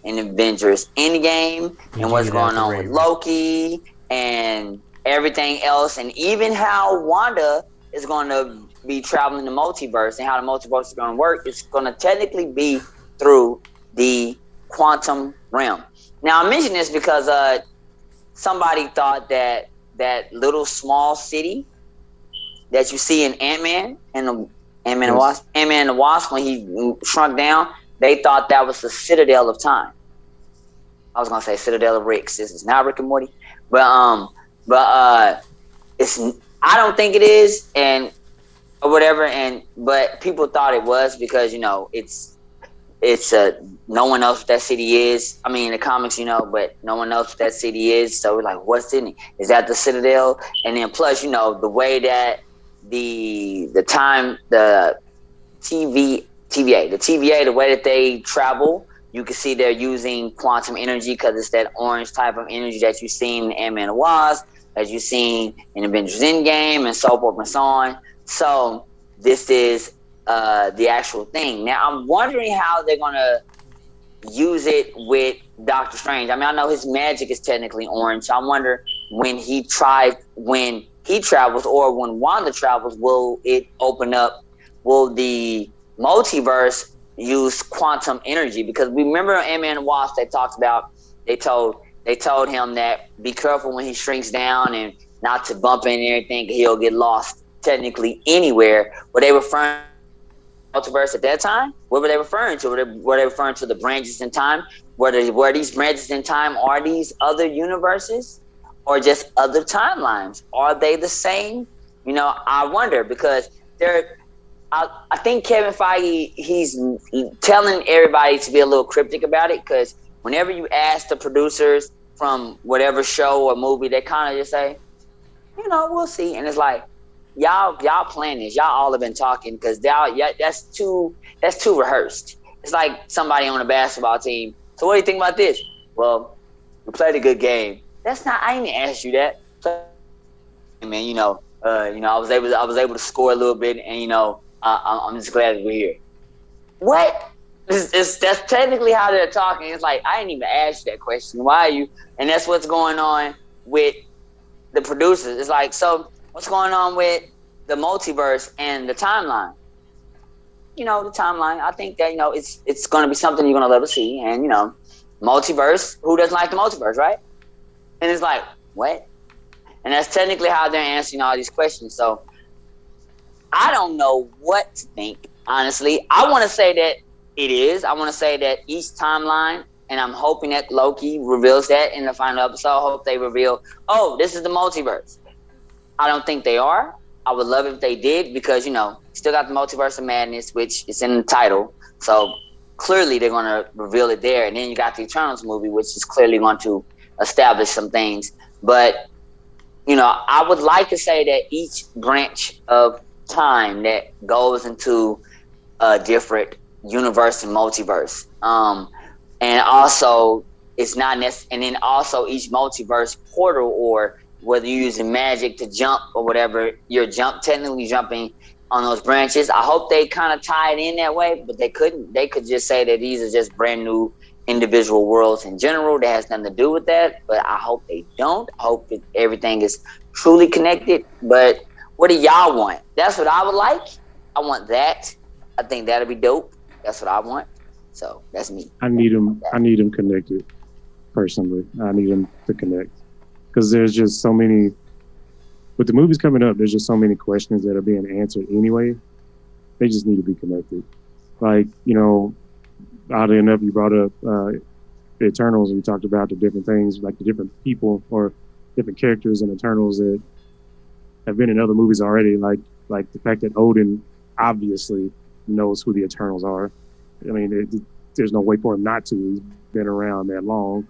in Avengers Endgame, and what's going on with Loki and everything else, and even how Wanda is going to be traveling the multiverse, and how the multiverse is going to work. It's going to technically be through the quantum realm. Now, I mention this because somebody thought that little small city that you see in Ant-Man and the Wasp, when he shrunk down, they thought that was the Citadel of Time. I was gonna say Citadel of Ricks. This is not Rick and Morty, but it's. I don't think it is, and or whatever. And but people thought it was because it's no one knows what that city is. I mean, in the comics, but no one knows what that city is. So we're like, what's in it? Is that the Citadel? And then plus, the way that the time the TVA, the way that they travel, you can see they're using quantum energy because it's that orange type of energy that you've seen in Ant-Man and Wasp, as you've seen in Avengers Endgame, and so forth and so on. So this is the actual thing. Now I'm wondering how they're gonna use it with Doctor Strange. I mean, I know his magic is technically orange, so I wonder when he travels or when Wanda travels, will it open up? Will the multiverse use quantum energy? Because we remember Ant-Man and Wasp, they told him that be careful when he shrinks down and not to bump into anything, he'll get lost technically anywhere. Were they referring multiverse at that time? What were they referring to? Were they referring to the branches in time? Were these branches in time, are these other universes or just other timelines? Are they the same? I wonder, because I think Kevin Feige, he's telling everybody to be a little cryptic about it, because whenever you ask the producers from whatever show or movie, they kind of just say, we'll see. And it's like, y'all plan this. Y'all all have been talking, because that's too rehearsed. It's like somebody on a basketball team. So what do you think about this? Well, we played a good game. That's not. I didn't ask you that. Man, I was able to score a little bit, and I'm just glad that we're here. What? That's technically how they're talking. It's like, I didn't even ask you that question. Why are you? And that's what's going on with the producers. It's like, so what's going on with the multiverse and the timeline? The timeline, I think that, it's going to be something you're going to love to see. And, multiverse, who doesn't like the multiverse, right? And it's like, what? And that's technically how they're answering all these questions. So I don't know what to think, honestly. I want to say that it is. I want to say that each timeline, and I'm hoping that Loki reveals that in the final episode. I hope they reveal, this is the multiverse. I don't think they are. I would love if they did, because, still got the Multiverse of Madness, which is in the title. So clearly they're going to reveal it there. And then you got the Eternals movie, which is clearly going to establish some things. But, I would like to say that each branch of time that goes into a different universe and multiverse. And also, it's not necessary. And then also each multiverse portal, or whether you're using magic to jump or whatever, you're technically jumping on those branches. I hope they kind of tie it in that way, but they couldn't. They could just say that these are just brand new individual worlds in general that has nothing to do with that. But I hope they don't. I hope that everything is truly connected. But what do y'all want? That's what I would like. I want that. I think that'll be dope. That's what I want. So that's me. I need them connected. Personally, I need them to connect, because there's just so many. With the movies coming up, there's just so many questions that are being answered anyway. They just need to be connected. Like, oddly enough, you brought up the Eternals, and you talked about the different things, like the different people or different characters in Eternals that have been in other movies already. Like the fact that Odin obviously knows who the Eternals are. I mean, there's no way for him not to. He's been around that long.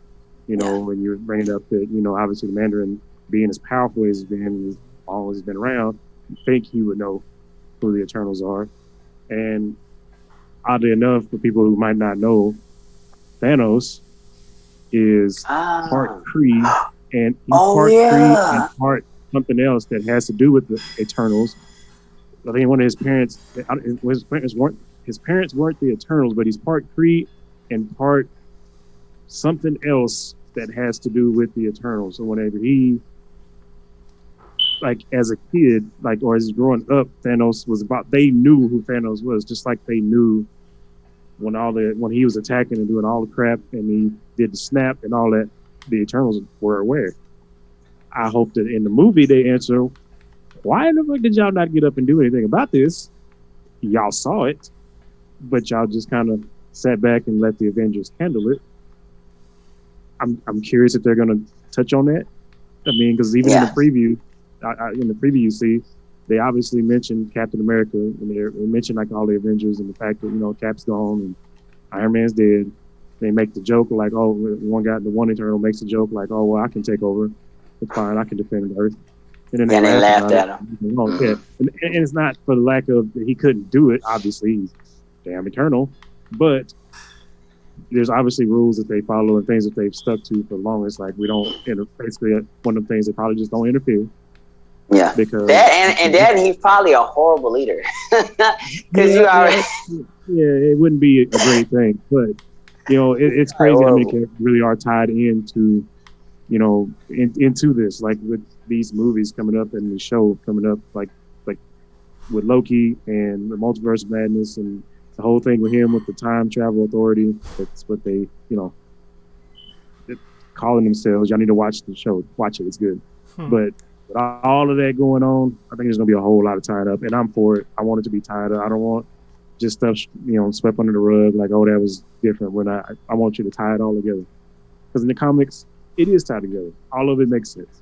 When you're bringing up that, obviously the Mandarin being as powerful as he's been, always been around, you think he would know who the Eternals are. And oddly enough, for people who might not know, Thanos is part Kree, and he's part Kree and part something else that has to do with the Eternals. I think one of his parents weren't the Eternals, but he's part Kree and part something else that has to do with the Eternals. So whenever he, as a kid, or as growing up, Thanos was they knew who Thanos was, just like they knew when he was attacking and doing all the crap and he did the snap and all that, the Eternals were aware. I hope that in the movie they answer, why the fuck did y'all not get up and do anything about this? Y'all saw it, but y'all just kind of sat back and let the Avengers handle it. I'm curious if they're gonna touch on that. I mean, because even in the preview, you see, they obviously mentioned Captain America, and they mentioned like all the Avengers and the fact that Cap's gone and Iron Man's dead. They make the joke like, oh, the one Eternal makes a joke like, oh, well, I can take over. It's fine, I can defend Earth. And then they laughed at him. Yeah. And it's not for the lack of he couldn't do it. Obviously, he's damn Eternal, but there's obviously rules that they follow and things that they've stuck to for long. It's like we don't basically one of the things they probably just don't interfere. Yeah, because that he's probably a horrible leader. Because it wouldn't be a great thing, but it's crazy how many characters really are tied into into this, like with these movies coming up and the show coming up, like with Loki and the Multiverse of Madness and the whole thing with him with the Time Travel Authority. That's what they calling themselves. Y'all need to watch the show. Watch it. It's good. But with all of that going on, I think there's going to be a whole lot of tied up, and I'm for it. I want it to be tied up. I don't want just stuff, swept under the rug like, oh, that was different. When I want you to tie it all together. Because in the comics, it is tied together. All of it makes sense.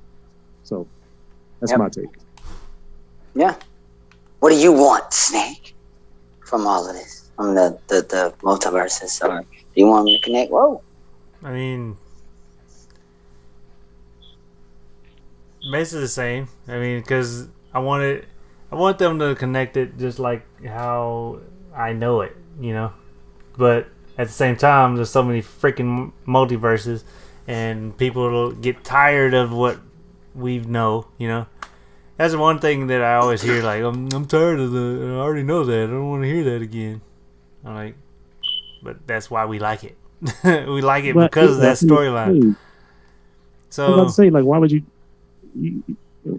So that's my take. Yeah. What do you want, Snake, from all of this? From the multiverses? Or do you want me to connect? Whoa. I mean, basically the same. I mean, because I want them to connect it just like how I know it, But at the same time, there's so many freaking multiverses, and people will get tired of what we know, That's the one thing that I always hear, like, I'm tired of I already know that. I don't want to hear that again. I'm like, but that's why we like it. We like it because of that storyline. So I was about to say, like, why would you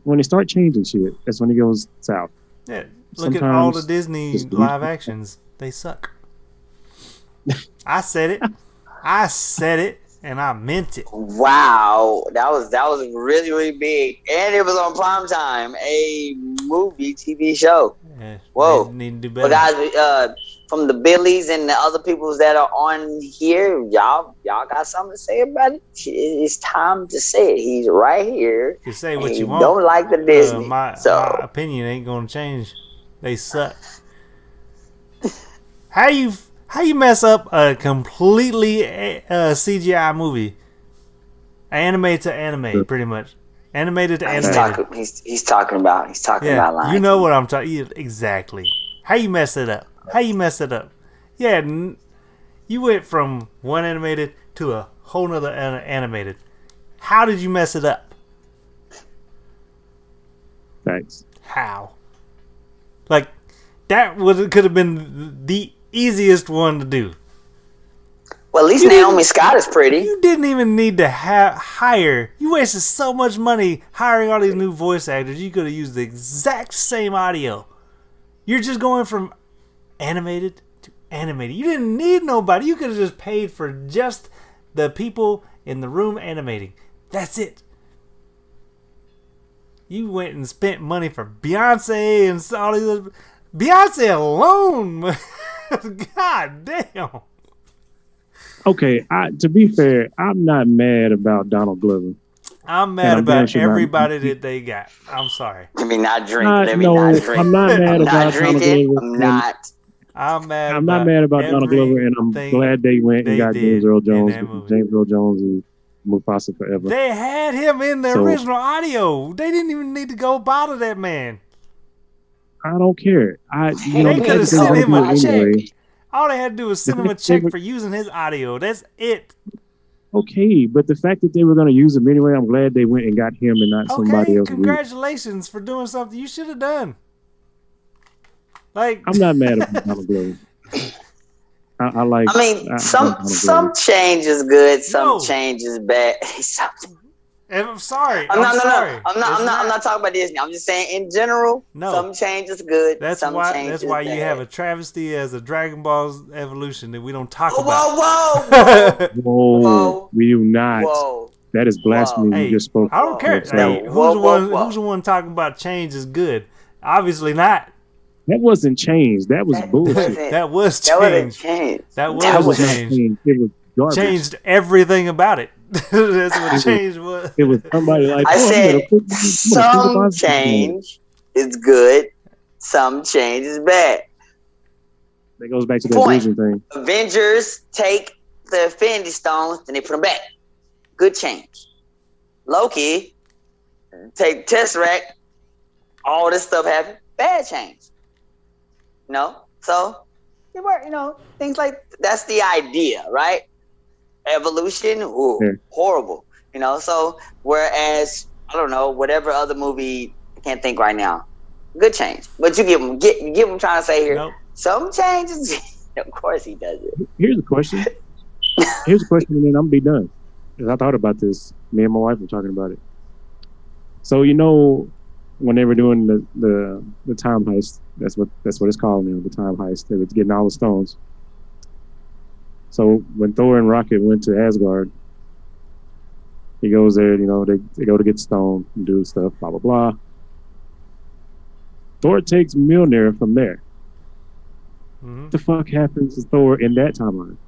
when they start changing shit, that's when it goes south. Yeah, look at all the Disney live actions. They suck. I said it, and I meant it. Wow, that was really, really big, and it was on primetime, a movie TV show. Yeah, whoa, need to do better. But guys, from the Billies and the other peoples that are on here, y'all got something to say about it? It's time to say it. He's right here. You say what you want. Don't like the Disney. My opinion ain't gonna change. They suck. How you mess up a completely CGI movie? Anime to anime, pretty much. Animated to animated. He's talking about Lion. You know what I'm talking exactly. How you mess it up? Yeah, you went from one animated to a whole nother animated. How did you mess it up? Thanks. How? Like, that could have been the easiest one to do. Well, at least Naomi Scott is pretty. You didn't even need to hire. You wasted so much money hiring all these new voice actors. You could have used the exact same audio. You're just going from animated to animated. You didn't need nobody. You could have just paid for just the people in the room animating. That's it. You went and spent money for Beyonce and all these other... Beyonce alone. God damn. Okay, to be fair, I'm not mad about Donald Glover. I'm mad about everybody that they got. I'm sorry. Let me not drink. Not drink. I'm not mad about Donald Glover. I'm not mad about Donald Glover, and I'm glad they went and got James Earl Jones. James Earl Jones is Mufasa forever. They had him in the original audio. They didn't even need to go bother that man. I don't care. They could have sent him a check. All they had to do was send him a check for using his audio. That's it. Okay, but the fact that they were going to use him anyway, I'm glad they went and got him and not somebody else. Congratulations for doing something you should have done. Like, I'm not mad about Donald Glover. Some change is good, some change is bad. I'm sorry. I'm not talking about Disney. I'm just saying in general. No. Some change is good. That's why you have a travesty as a Dragon Ball's evolution that we don't talk about. Whoa. We do not. Whoa. That is blasphemy. Hey, you just spoke. I don't care. Hey, who's the one talking about change is good? Obviously not. That wasn't change. That was bullshit. That was change. That was change. It was garbage. Changed everything about it. That's what change was. It was somebody like, I oh, said I'm some gonna change is good, some change is bad. That goes back to that Point. vision thing. Avengers take the Infinity Stones, then they put them back. Good change. Loki take Tesseract. All this stuff happened. Bad change. So they were, things like that's the idea, right? Evolution, horrible. So whereas I don't know, whatever other movie, I can't think right now. Good change, but you get what I'm trying to say here. Nope. Some changes, of course, he does it. Here's a question. And then I'm gonna be done. Because I thought about this. Me and my wife were talking about it. So when they were doing the time heist, that's what it's called now, the time heist. They were getting all the stones. So when Thor and Rocket went to Asgard, he goes there. They go to get the stone and do stuff. Blah blah blah. Thor takes Mjolnir from there. Mm-hmm. What the fuck happens to Thor in that timeline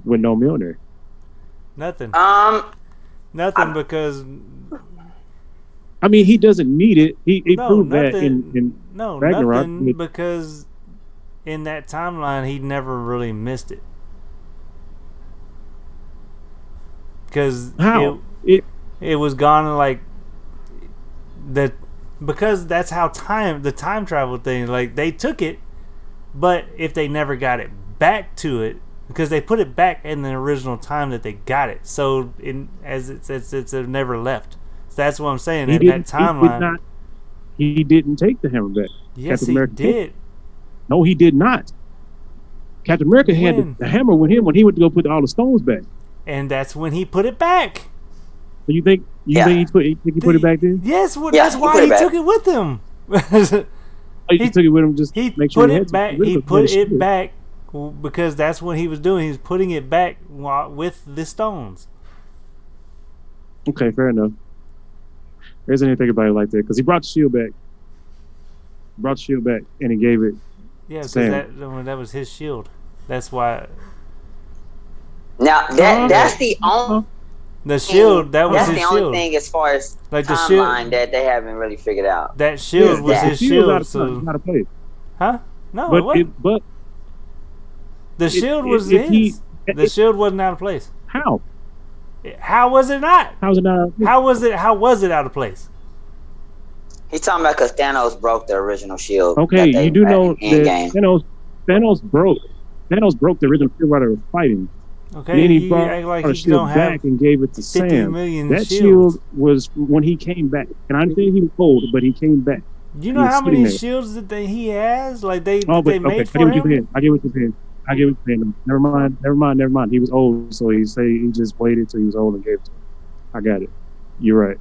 with no Mjolnir? Nothing. Nothing because. I mean, he doesn't need it. He proved that in Ragnarok. Nothing because in that timeline he never really missed it. Because it was gone like that, because that's how the time travel thing, like they took it, but if they never got it back to it, because they put it back in the original time that they got it, so it's never left. So that's what I'm saying. That timeline, he didn't take the hammer back. Yes, Captain America did. No, he did not. Captain America had the hammer with him when he went to go put all the stones back. And that's when he put it back. So you think he put it back then? Yes, that's why he took it with him. He took it with him just he make sure put it back. He put it back because that's what he was doing. He was putting it back with the stones. Okay, fair enough. There isn't anything about it like that because he brought the shield back. And he gave it. Yeah, because that was his shield. That's why. Now that's the only the shield. That was his shield. That's the only thing as far as like the timeline that they haven't really figured out. That shield was his shield. So not a place. Huh? No, but the shield was his. The shield wasn't out of place. How? How was it not? How was it not? How was it out of place? He's talking about because Thanos broke the original shield. Okay, you do know that Thanos broke the original shield while they were fighting. Okay, then he brought a shield back and gave it to Sam. That shield was when he came back. And I understand he was old, but he came back. You know how many shields that he has? Like they made for him? I get what you're saying. Never mind. He was old, so he just waited till he was old and gave it to him. I got it. You're right.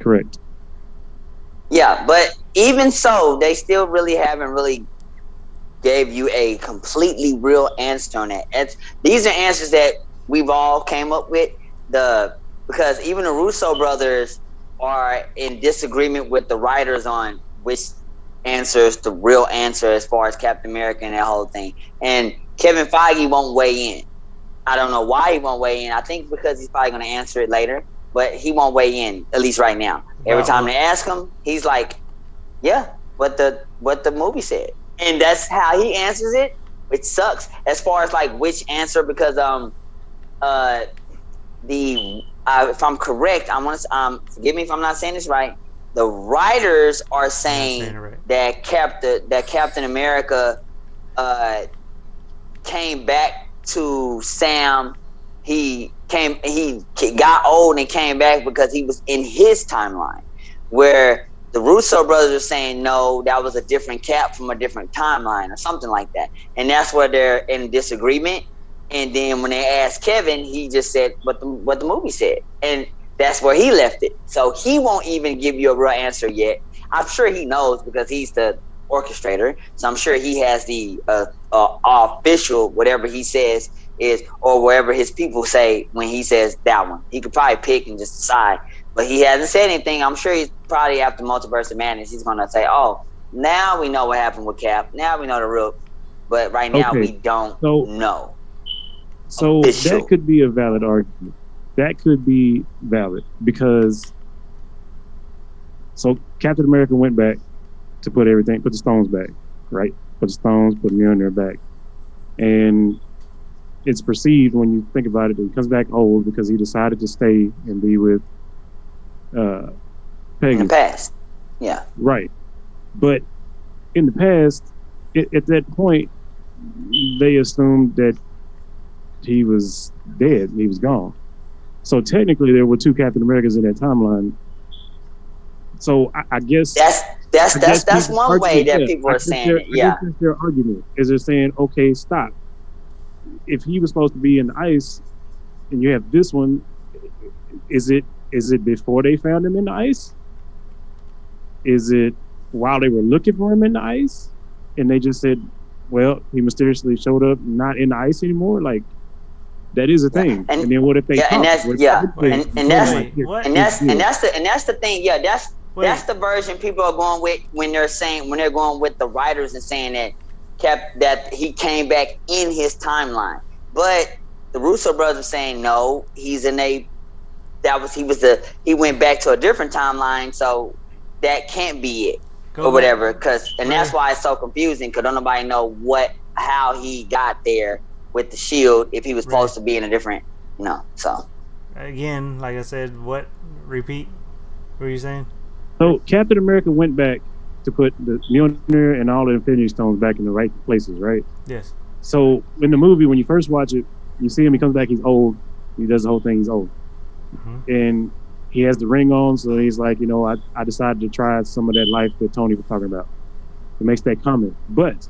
Correct. Yeah, but even so, they still really haven't gave you a completely real answer on that. These are answers that we've all came up with. Because even the Russo brothers are in disagreement with the writers on which answers the real answer as far as Captain America and that whole thing. And Kevin Feige won't weigh in. I don't know why he won't weigh in. I think because he's probably going to answer it later, but he won't weigh in, at least right now. Every time they ask him, he's like, yeah, what the movie said. And that's how he answers it, which sucks as far as like which answer, because if I'm correct, I want to forgive me if I'm not saying this right. The writers are saying that Captain America came back to Sam. He got old and came back because he was in his timeline, where the Russo brothers are saying no, that was a different Cap from a different timeline or something like that, and that's where they're in disagreement. And then when they asked Kevin, he just said what the movie said, and that's where he left it. So he won't even give you a real answer yet. I'm sure he knows because he's the orchestrator, so I'm sure he has the official whatever he says is, or wherever his people say when he says that one. He could probably pick and just decide, but he hasn't said anything. I'm sure he's probably after Multiverse of Madness, he's gonna say, "Oh, now we know what happened with Cap. Now we know the real." But right now we don't know. So that official. could be a valid argument. That could be valid because so Captain America went back to put the stones back, right? Put the stones, put Mjolnir back, and it's perceived when you think about it, he comes back old because he decided to stay and be with uh, In the Peggy, past. Yeah. right? But in the past, at that point, they assumed that he was dead, he was gone. So technically, there were two Captain Americas in that timeline. So That's that's I that's guess that's people's one way argument, that yeah, people are saying it. I guess Yeah. that's their argument is they're saying, okay, stop. If he was supposed to be in ice, and you have this one, is it before they found him in the ice? Is it while they were looking for him in the ice, and they just said, well, he mysteriously showed up not in the ice anymore? Like that is a Yeah. thing. And then what if they And talk? that's What if yeah. they Wait, And told him that's like, wait, here, what? and here's the that's and deal? that's the thing. Yeah, that's Wait, the version people are going with when they're saying when they're going with the writers and saying that that he came back in his timeline. But the Russo brothers are saying no, he's in a he went back to a different timeline, so that can't be it go or back. whatever. And that's Wait, why it's so confusing because don't nobody know how he got there with the shield if he was Ray. supposed to be in a different, So Again, like I said, what? Repeat. What were you saying? So Captain America went back to put the Mjolnir and all the Infinity Stones back in the right places, right? Yes. So in the movie, when you first watch it, you see him. He comes back. He's old. He does the whole thing. He's old, and he has the ring on. So he's like, I decided to try some of that life that Tony was talking about. He makes that comment. But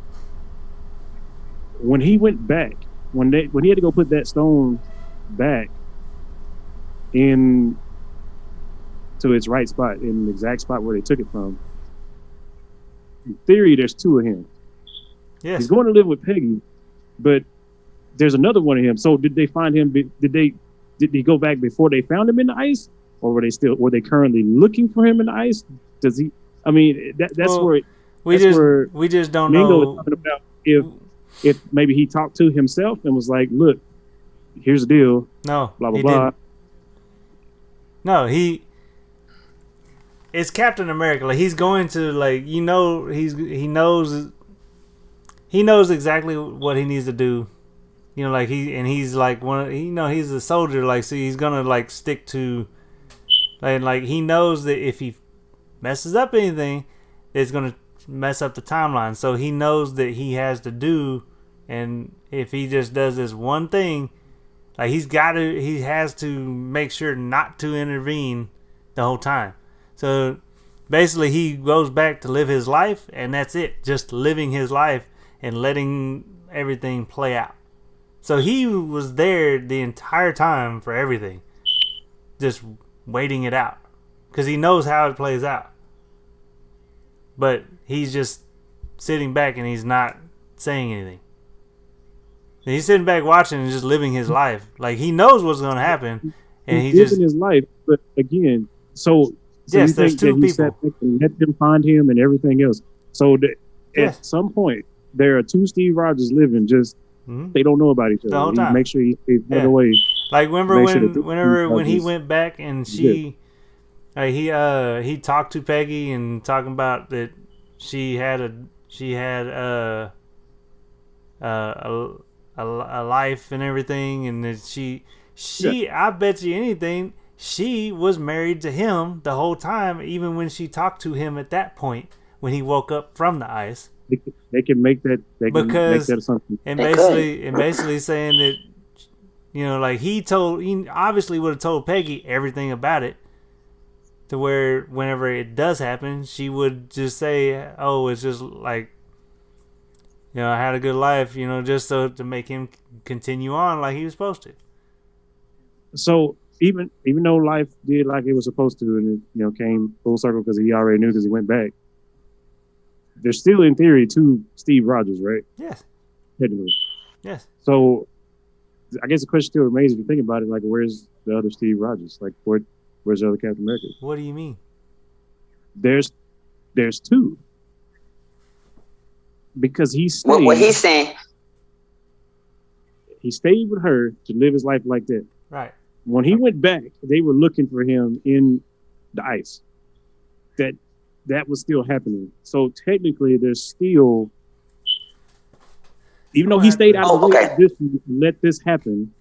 when he went back, when he had to go put that stone back in to its right spot, in the exact spot where they took it from, in theory, there's two of him. Yes. He's going to live with Peggy, but there's another one of him. So did they find him? Did he go back before they found him in the ice, or were they currently looking for him in the ice? Does he? I mean, that's Well, where we just don't Mingo is know. talking about if maybe he talked to himself and was like, look, here's the deal, No, blah blah he blah. didn't. No, it's Captain America. Like he's going to he knows exactly what he needs to do. He's like he's a soldier. Like so he's gonna stick to like he knows that if he messes up anything, it's gonna mess up the timeline. So he knows that he has to do, and if he just does this one thing, like he has to make sure not to intervene the whole time. So basically he goes back to live his life, and that's it. Just living his life and letting everything play out. So he was there the entire time for everything, just waiting it out, because he knows how it plays out. But he's just sitting back and he's not saying anything. He's sitting back watching and just living his life. Like he knows what's going to happen, and He's he living just his life, but again, so yes. you There's think two that he sat people. back and let them find him and everything else. So Yes. at some point, there are two Steve Rogers living. Just Mm-hmm. they don't know about each other. The whole He time. make sure he stays out of Yeah. the way. Like remember Make sure that when he Rogers went back and good. he talked to Peggy and talking about that she had a life and everything, and that she I bet you anything she was married to him the whole time, even when she talked to him at that point when he woke up from the ice. They can make that. They can make that assumption. And They basically saying that like he obviously would have told Peggy everything about it, to where whenever it does happen, she would just say, "Oh, it's just like I had a good life," just so to make him continue on like he was supposed to. So even though life did like it was supposed to, and it came full circle because he already knew because he went back. There's still, in theory, two Steve Rogers, right? Yes. Technically. Yes. So I guess the question still remains, if you think about it, like, where's the other Steve Rogers? Like, where's the other Captain America? What do you mean? There's two. Because he's what he's saying, He stayed with her to live his life like that. Right. When he went back, they were looking for him in the ice. That was still happening. So technically, there's still, even though he stayed out of the way of this to let this happen.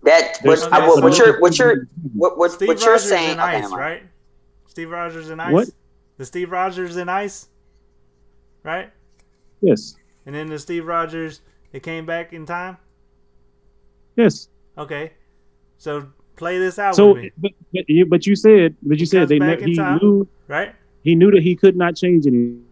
What you're saying? In ice, right? Steve Rogers in ice. What? The Steve Rogers in ice, right? Yes. And then the Steve Rogers, it came back in time. Yes. Okay. So play this out with me. But you said he knew, right? He knew that he could not change anything.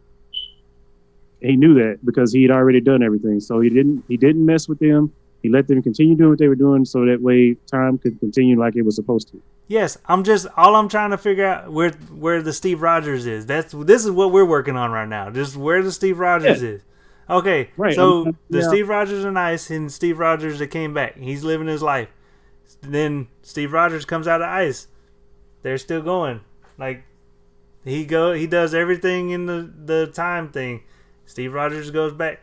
He knew that because he had already done everything. So he didn't mess with them. He let them continue doing what they were doing, so that way time could continue like it was supposed to. Yes, I'm trying to figure out where the Steve Rogers is. This is what we're working on right now. Just where the Steve Rogers is. Okay, right. So Steve Rogers in ice and Steve Rogers that came back. He's living his life. Then Steve Rogers comes out of ice. They're still going. Like he does everything in the time thing. Steve Rogers goes back.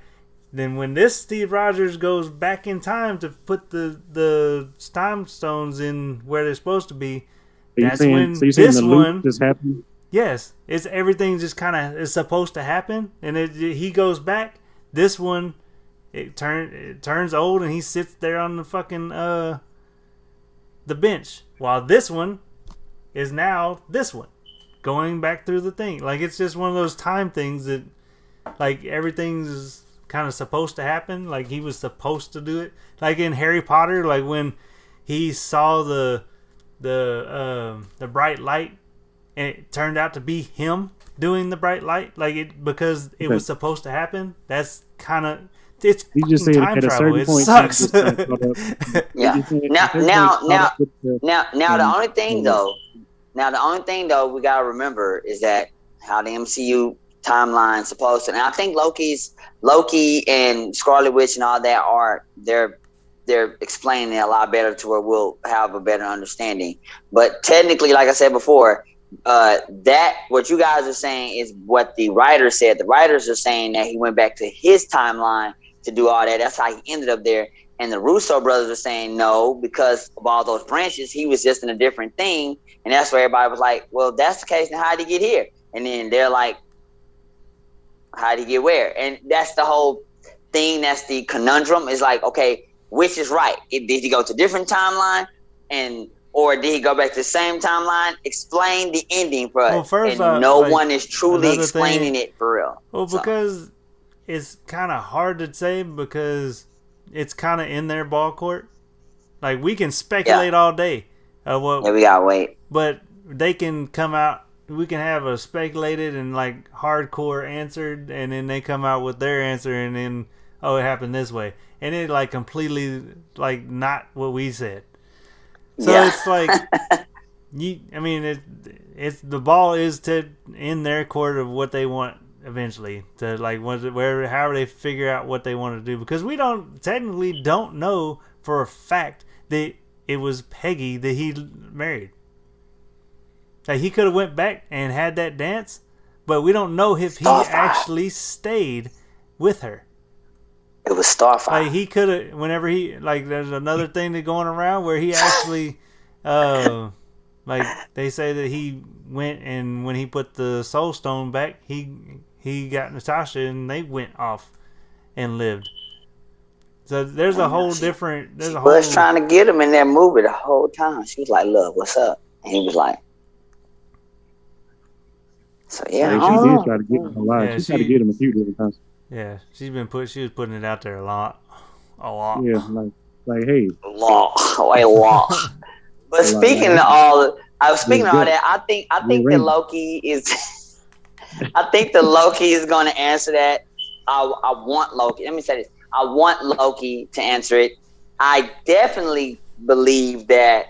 Then when this Steve Rogers goes back in time to put the time stones in where they're supposed to be, that's when this one just happened. Yes, it's everything just kind of is supposed to happen, and he goes back. This one, it turns old, and he sits there on the fucking the bench, while this one is now this one going back through the thing. Like it's just one of those time things that, like everything's kind of supposed to happen, like he was supposed to do it, like in Harry Potter, like when he saw the bright light and it turned out to be him doing the bright light, like it because it was supposed to happen. That's kind of it's just saying time travel. It sucks. Yeah. Now the only thing though we gotta remember is that how the MCU timeline supposed to, and I think Loki and Scarlet Witch and all that they're explaining it a lot better to where we'll have a better understanding. But technically, like I said before, that what you guys are saying is what the writers said. The writers are saying that he went back to his timeline to do all that. That's how he ended up there. And the Russo brothers are saying no, because of all those branches, he was just in a different thing. And that's where everybody was like, well, if that's the case, then how did he get here? And then they're like, how did he get where? And that's the whole thing. That's the conundrum. Is like, okay, which is right? Did he go to a different timeline, or did he go back to the same timeline? Explain the ending for us. Well, first, no one is truly explaining it for real. Well, because it's kind of hard to say because it's kind of in their ball court. Like we can speculate all day. We gotta wait. But they can come out. We can have a speculated and like hardcore answered, and then they come out with their answer, and then it happened this way, and it like completely like not what we said. So it's like it's the ball is in their court of what they want eventually to like however they figure out what they want to do, because we technically don't know for a fact that it was Peggy that he married. Like he could have went back and had that dance, but we don't know if he actually stayed with her. It was Starfire. Like he could have, whenever there's another thing that's going around where he actually, like they say that he went and when he put the Soul Stone back, he got Natasha and they went off and lived. So there's a whole different. She was trying to get him in that movie the whole time. She was like, "Look, what's up?" And he was like. So she did try to get him alive. Yeah, she tried to get him a few different times. Yeah, she was putting it out there a lot. Yeah, like hey, a lot. But speaking of all that, I think the Loki is. I think the Loki is going to answer that. I want Loki. Let me say this. I want Loki to answer it. I definitely believe that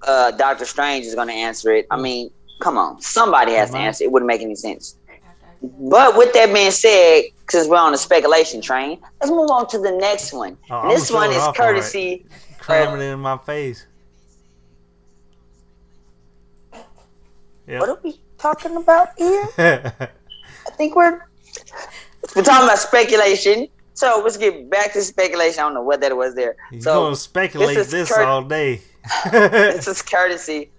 Doctor Strange is going to answer it. I mean. Come on, somebody has to answer. It wouldn't make any sense. But with that being said, since we're on the speculation train, let's move on to the next one. And this one is courtesy. Cramming it in my face. Yep. What are we talking about here? I think we're talking about speculation. So let's get back to speculation. I don't know what that was there. You So gonna speculate this all day? this is courtesy.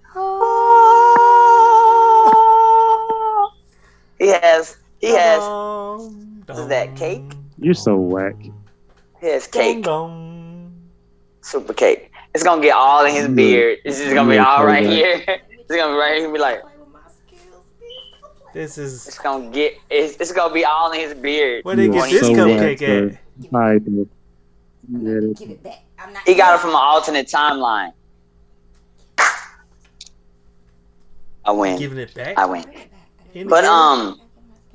He has what is that, cake? You're so whack. He has cake. Super cake. It's gonna get all in his beard. It's just gonna be all right here. It's gonna be right here. Be like, this is. it's gonna be all in his beard. Where they get this cupcake at? Give it back. I'm not. He got it from an alternate timeline. I win. Giving it back. I win. But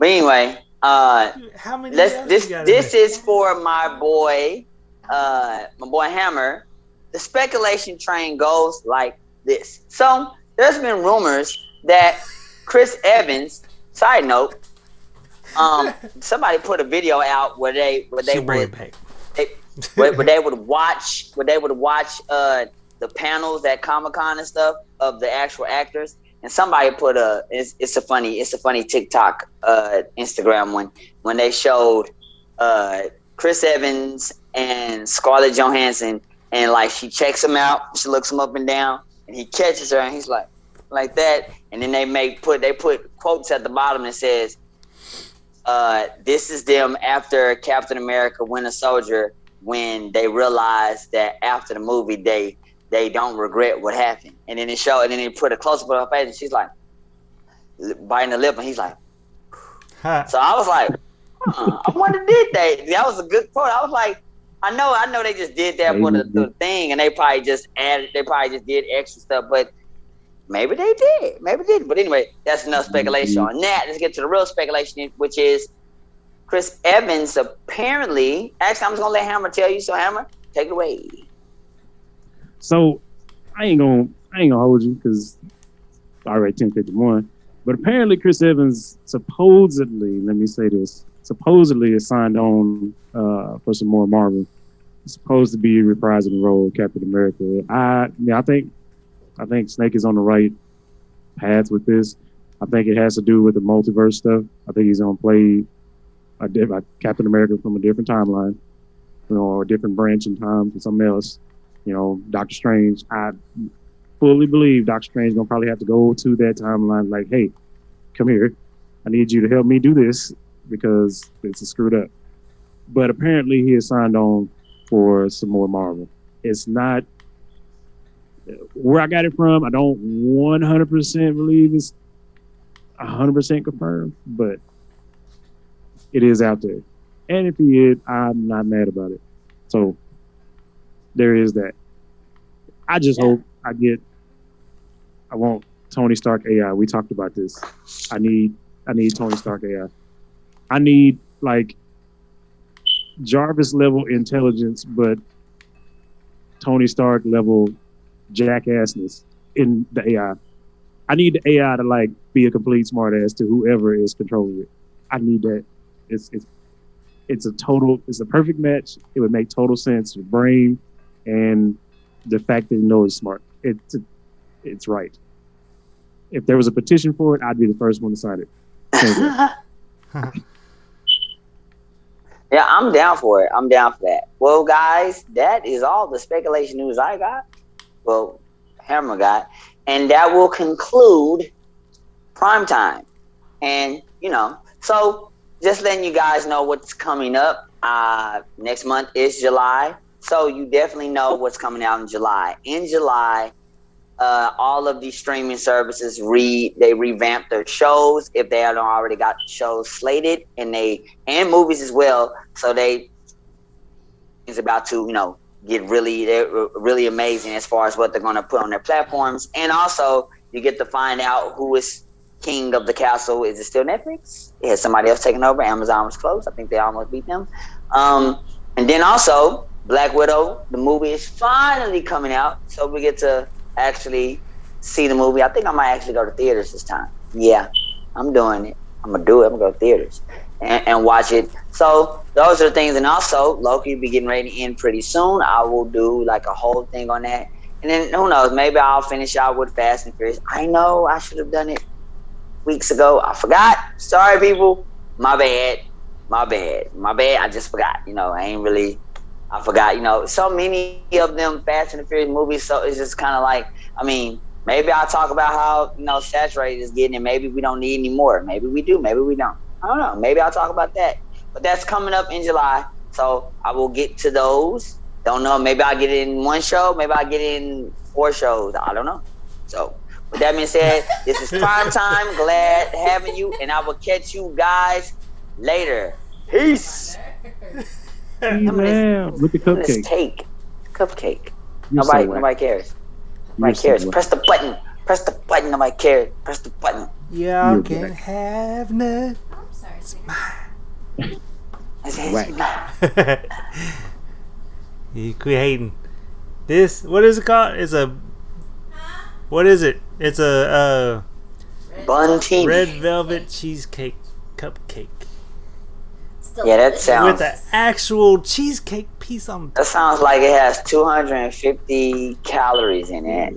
anyway, how many? This is for my boy Hammer. The speculation train goes like this. So there's been rumors that Chris Evans. Side note, somebody put a video out where they would watch the panels at Comic-Con and stuff of the actual actors. And somebody put it's a funny TikTok Instagram one when they showed Chris Evans and Scarlett Johansson, and like she checks him out, she looks him up and down, and he catches her and he's like that, and then they put quotes at the bottom that says this is them after Captain America Winter Soldier, when they realized that after the movie they don't regret what happened. And then they put a close up of her face, and she's like biting her lip, and he's like, so I was like, I wonder did they? That was a good quote. I was like, I know they just did that for the thing, and they probably just did extra stuff, but maybe they did. But anyway, that's enough speculation on that. Let's get to the real speculation, which is Chris Evans apparently. Actually, I'm just gonna let Hammer tell you. So Hammer, take it away. So I ain't gonna hold you because I already 10:51. But apparently Chris Evans supposedly is signed on for some more Marvel. He's supposed to be reprising the role of Captain America. I think Snake is on the right path with this. I think it has to do with the multiverse stuff. I think he's gonna play a Captain America from a different timeline, or a different branch in time for something else. Doctor Strange. I fully believe Doctor Strange gonna probably have to go to that timeline. Like, hey, come here. I need you to help me do this because it's screwed up. But apparently he is signed on for some more Marvel. It's not where I got it from. I don't 100% believe it's 100% confirmed, but it is out there. And if he is, I'm not mad about it. So there is that. I just hope I want Tony Stark AI. We talked about this. I need Tony Stark AI. I need like Jarvis level intelligence, but Tony Stark level jackassness in the AI. I need the AI to like be a complete smartass to whoever is controlling it. I need that. It's a perfect match. It would make total sense. Your brain and the fact that you know it's smart. It's right. If there was a petition for it, I'd be the first one to sign it. Yeah, I'm down for it. I'm down for that. Well, guys, that is all the speculation news I got. Well, Hammer got. And that will conclude Primetime. And, so just letting you guys know what's coming up. Next month is July. So you definitely know what's coming out in July. In July, all of these streaming services they revamp their shows if they haven't already got shows slated, and movies as well. So it's about to get really amazing as far as what they're going to put on their platforms. And also you get to find out who is king of the castle. Is it still Netflix? Has somebody else taken over? Amazon was closed. I think they almost beat them. And then also Black Widow, the movie is finally coming out, so we get to actually see the movie. I think I might actually go to theaters this time. Yeah, I'm doing it. I'm gonna do it. I'm gonna go to theaters and watch it. So those are the things. And also Loki will be getting ready to end pretty soon. I will do like a whole thing on that. And then who knows, maybe I'll finish out with Fast and Furious. I know I should have done it weeks ago. I forgot. Sorry people, my bad. My bad. I just forgot. I forgot. So many of them Fast and the Furious movies. So it's just kind of like, maybe I'll talk about how saturated it's getting, and maybe we don't need any more. Maybe we do. Maybe we don't. I don't know. Maybe I'll talk about that. But that's coming up in July, so I will get to those. Don't know. Maybe I'll get in one show. Maybe I'll get in 4 shows. I don't know. So with that being said, this is Prime Time. Glad having you, and I will catch you guys later. Peace. With the cupcake. Cupcake. You're Nobody cares. Nobody cares. Press the button. Nobody cares. Press the button. Y'all can have none. I'm sorry, sweetie. You quit hating. This, what is it called? It's a, what is it? It's a Buntini. red velvet cheesecake cupcake. Yeah, that sounds with an actual cheesecake piece on. That sounds like it has 250 calories in it.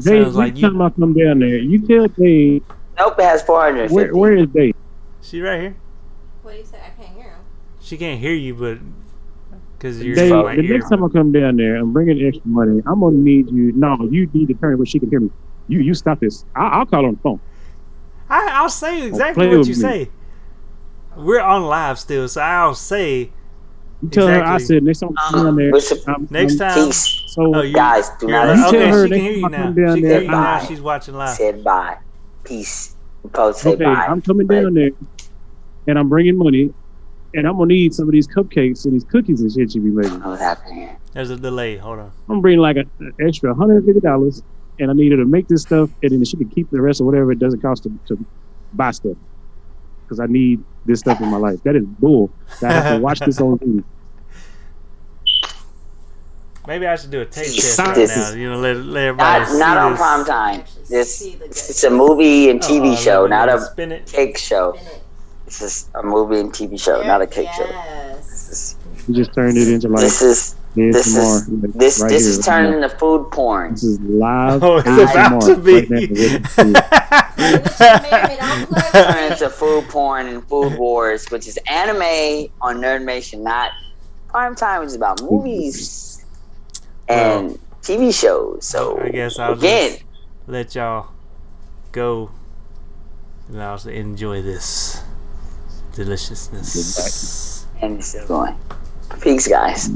Sounds like you. Time I come down there, you tell Dave. Nope, it has 450. Where is Dave? She right here. What do you say? I can't hear him. She can't hear you, but because you're Dave, right the here. next time I come down there, I'm bringing extra money. I'm gonna need you. No, you need to turn it where she can hear me. You stop this. I'll call on the phone. I'll say exactly what you say. We're on live still, so I'll say. You tell her I said next time I come down there. Next time. Peace. So guys, do not. Okay, her she can hear you now. She can hear you now. She's watching live. Said bye. Peace. Say bye. I'm coming down there, and I'm bringing money, and I'm gonna need some of these cupcakes and these cookies and shit you be making. What's happening? There's a delay. Hold on. I'm bringing like an extra $150, and I need her to make this stuff, and then she can keep the rest of whatever it doesn't cost to buy stuff. Because I need this stuff in my life. That is bull. I have to watch this on TV. Maybe I should do a taste test right now. Let everybody not on this. Prime Time. It's a movie and TV show, not a cake show. This is a movie and TV show, not a cake show. You just turned it into like this is turning into food porn. This is live. Oh, it's about to be. Turning into food porn and food wars, which is anime on Nerdmation, not Prime Time, which is about movies and TV shows. So I guess I'll just let y'all go, and I'll enjoy this deliciousness. And it's still going. Peace, guys.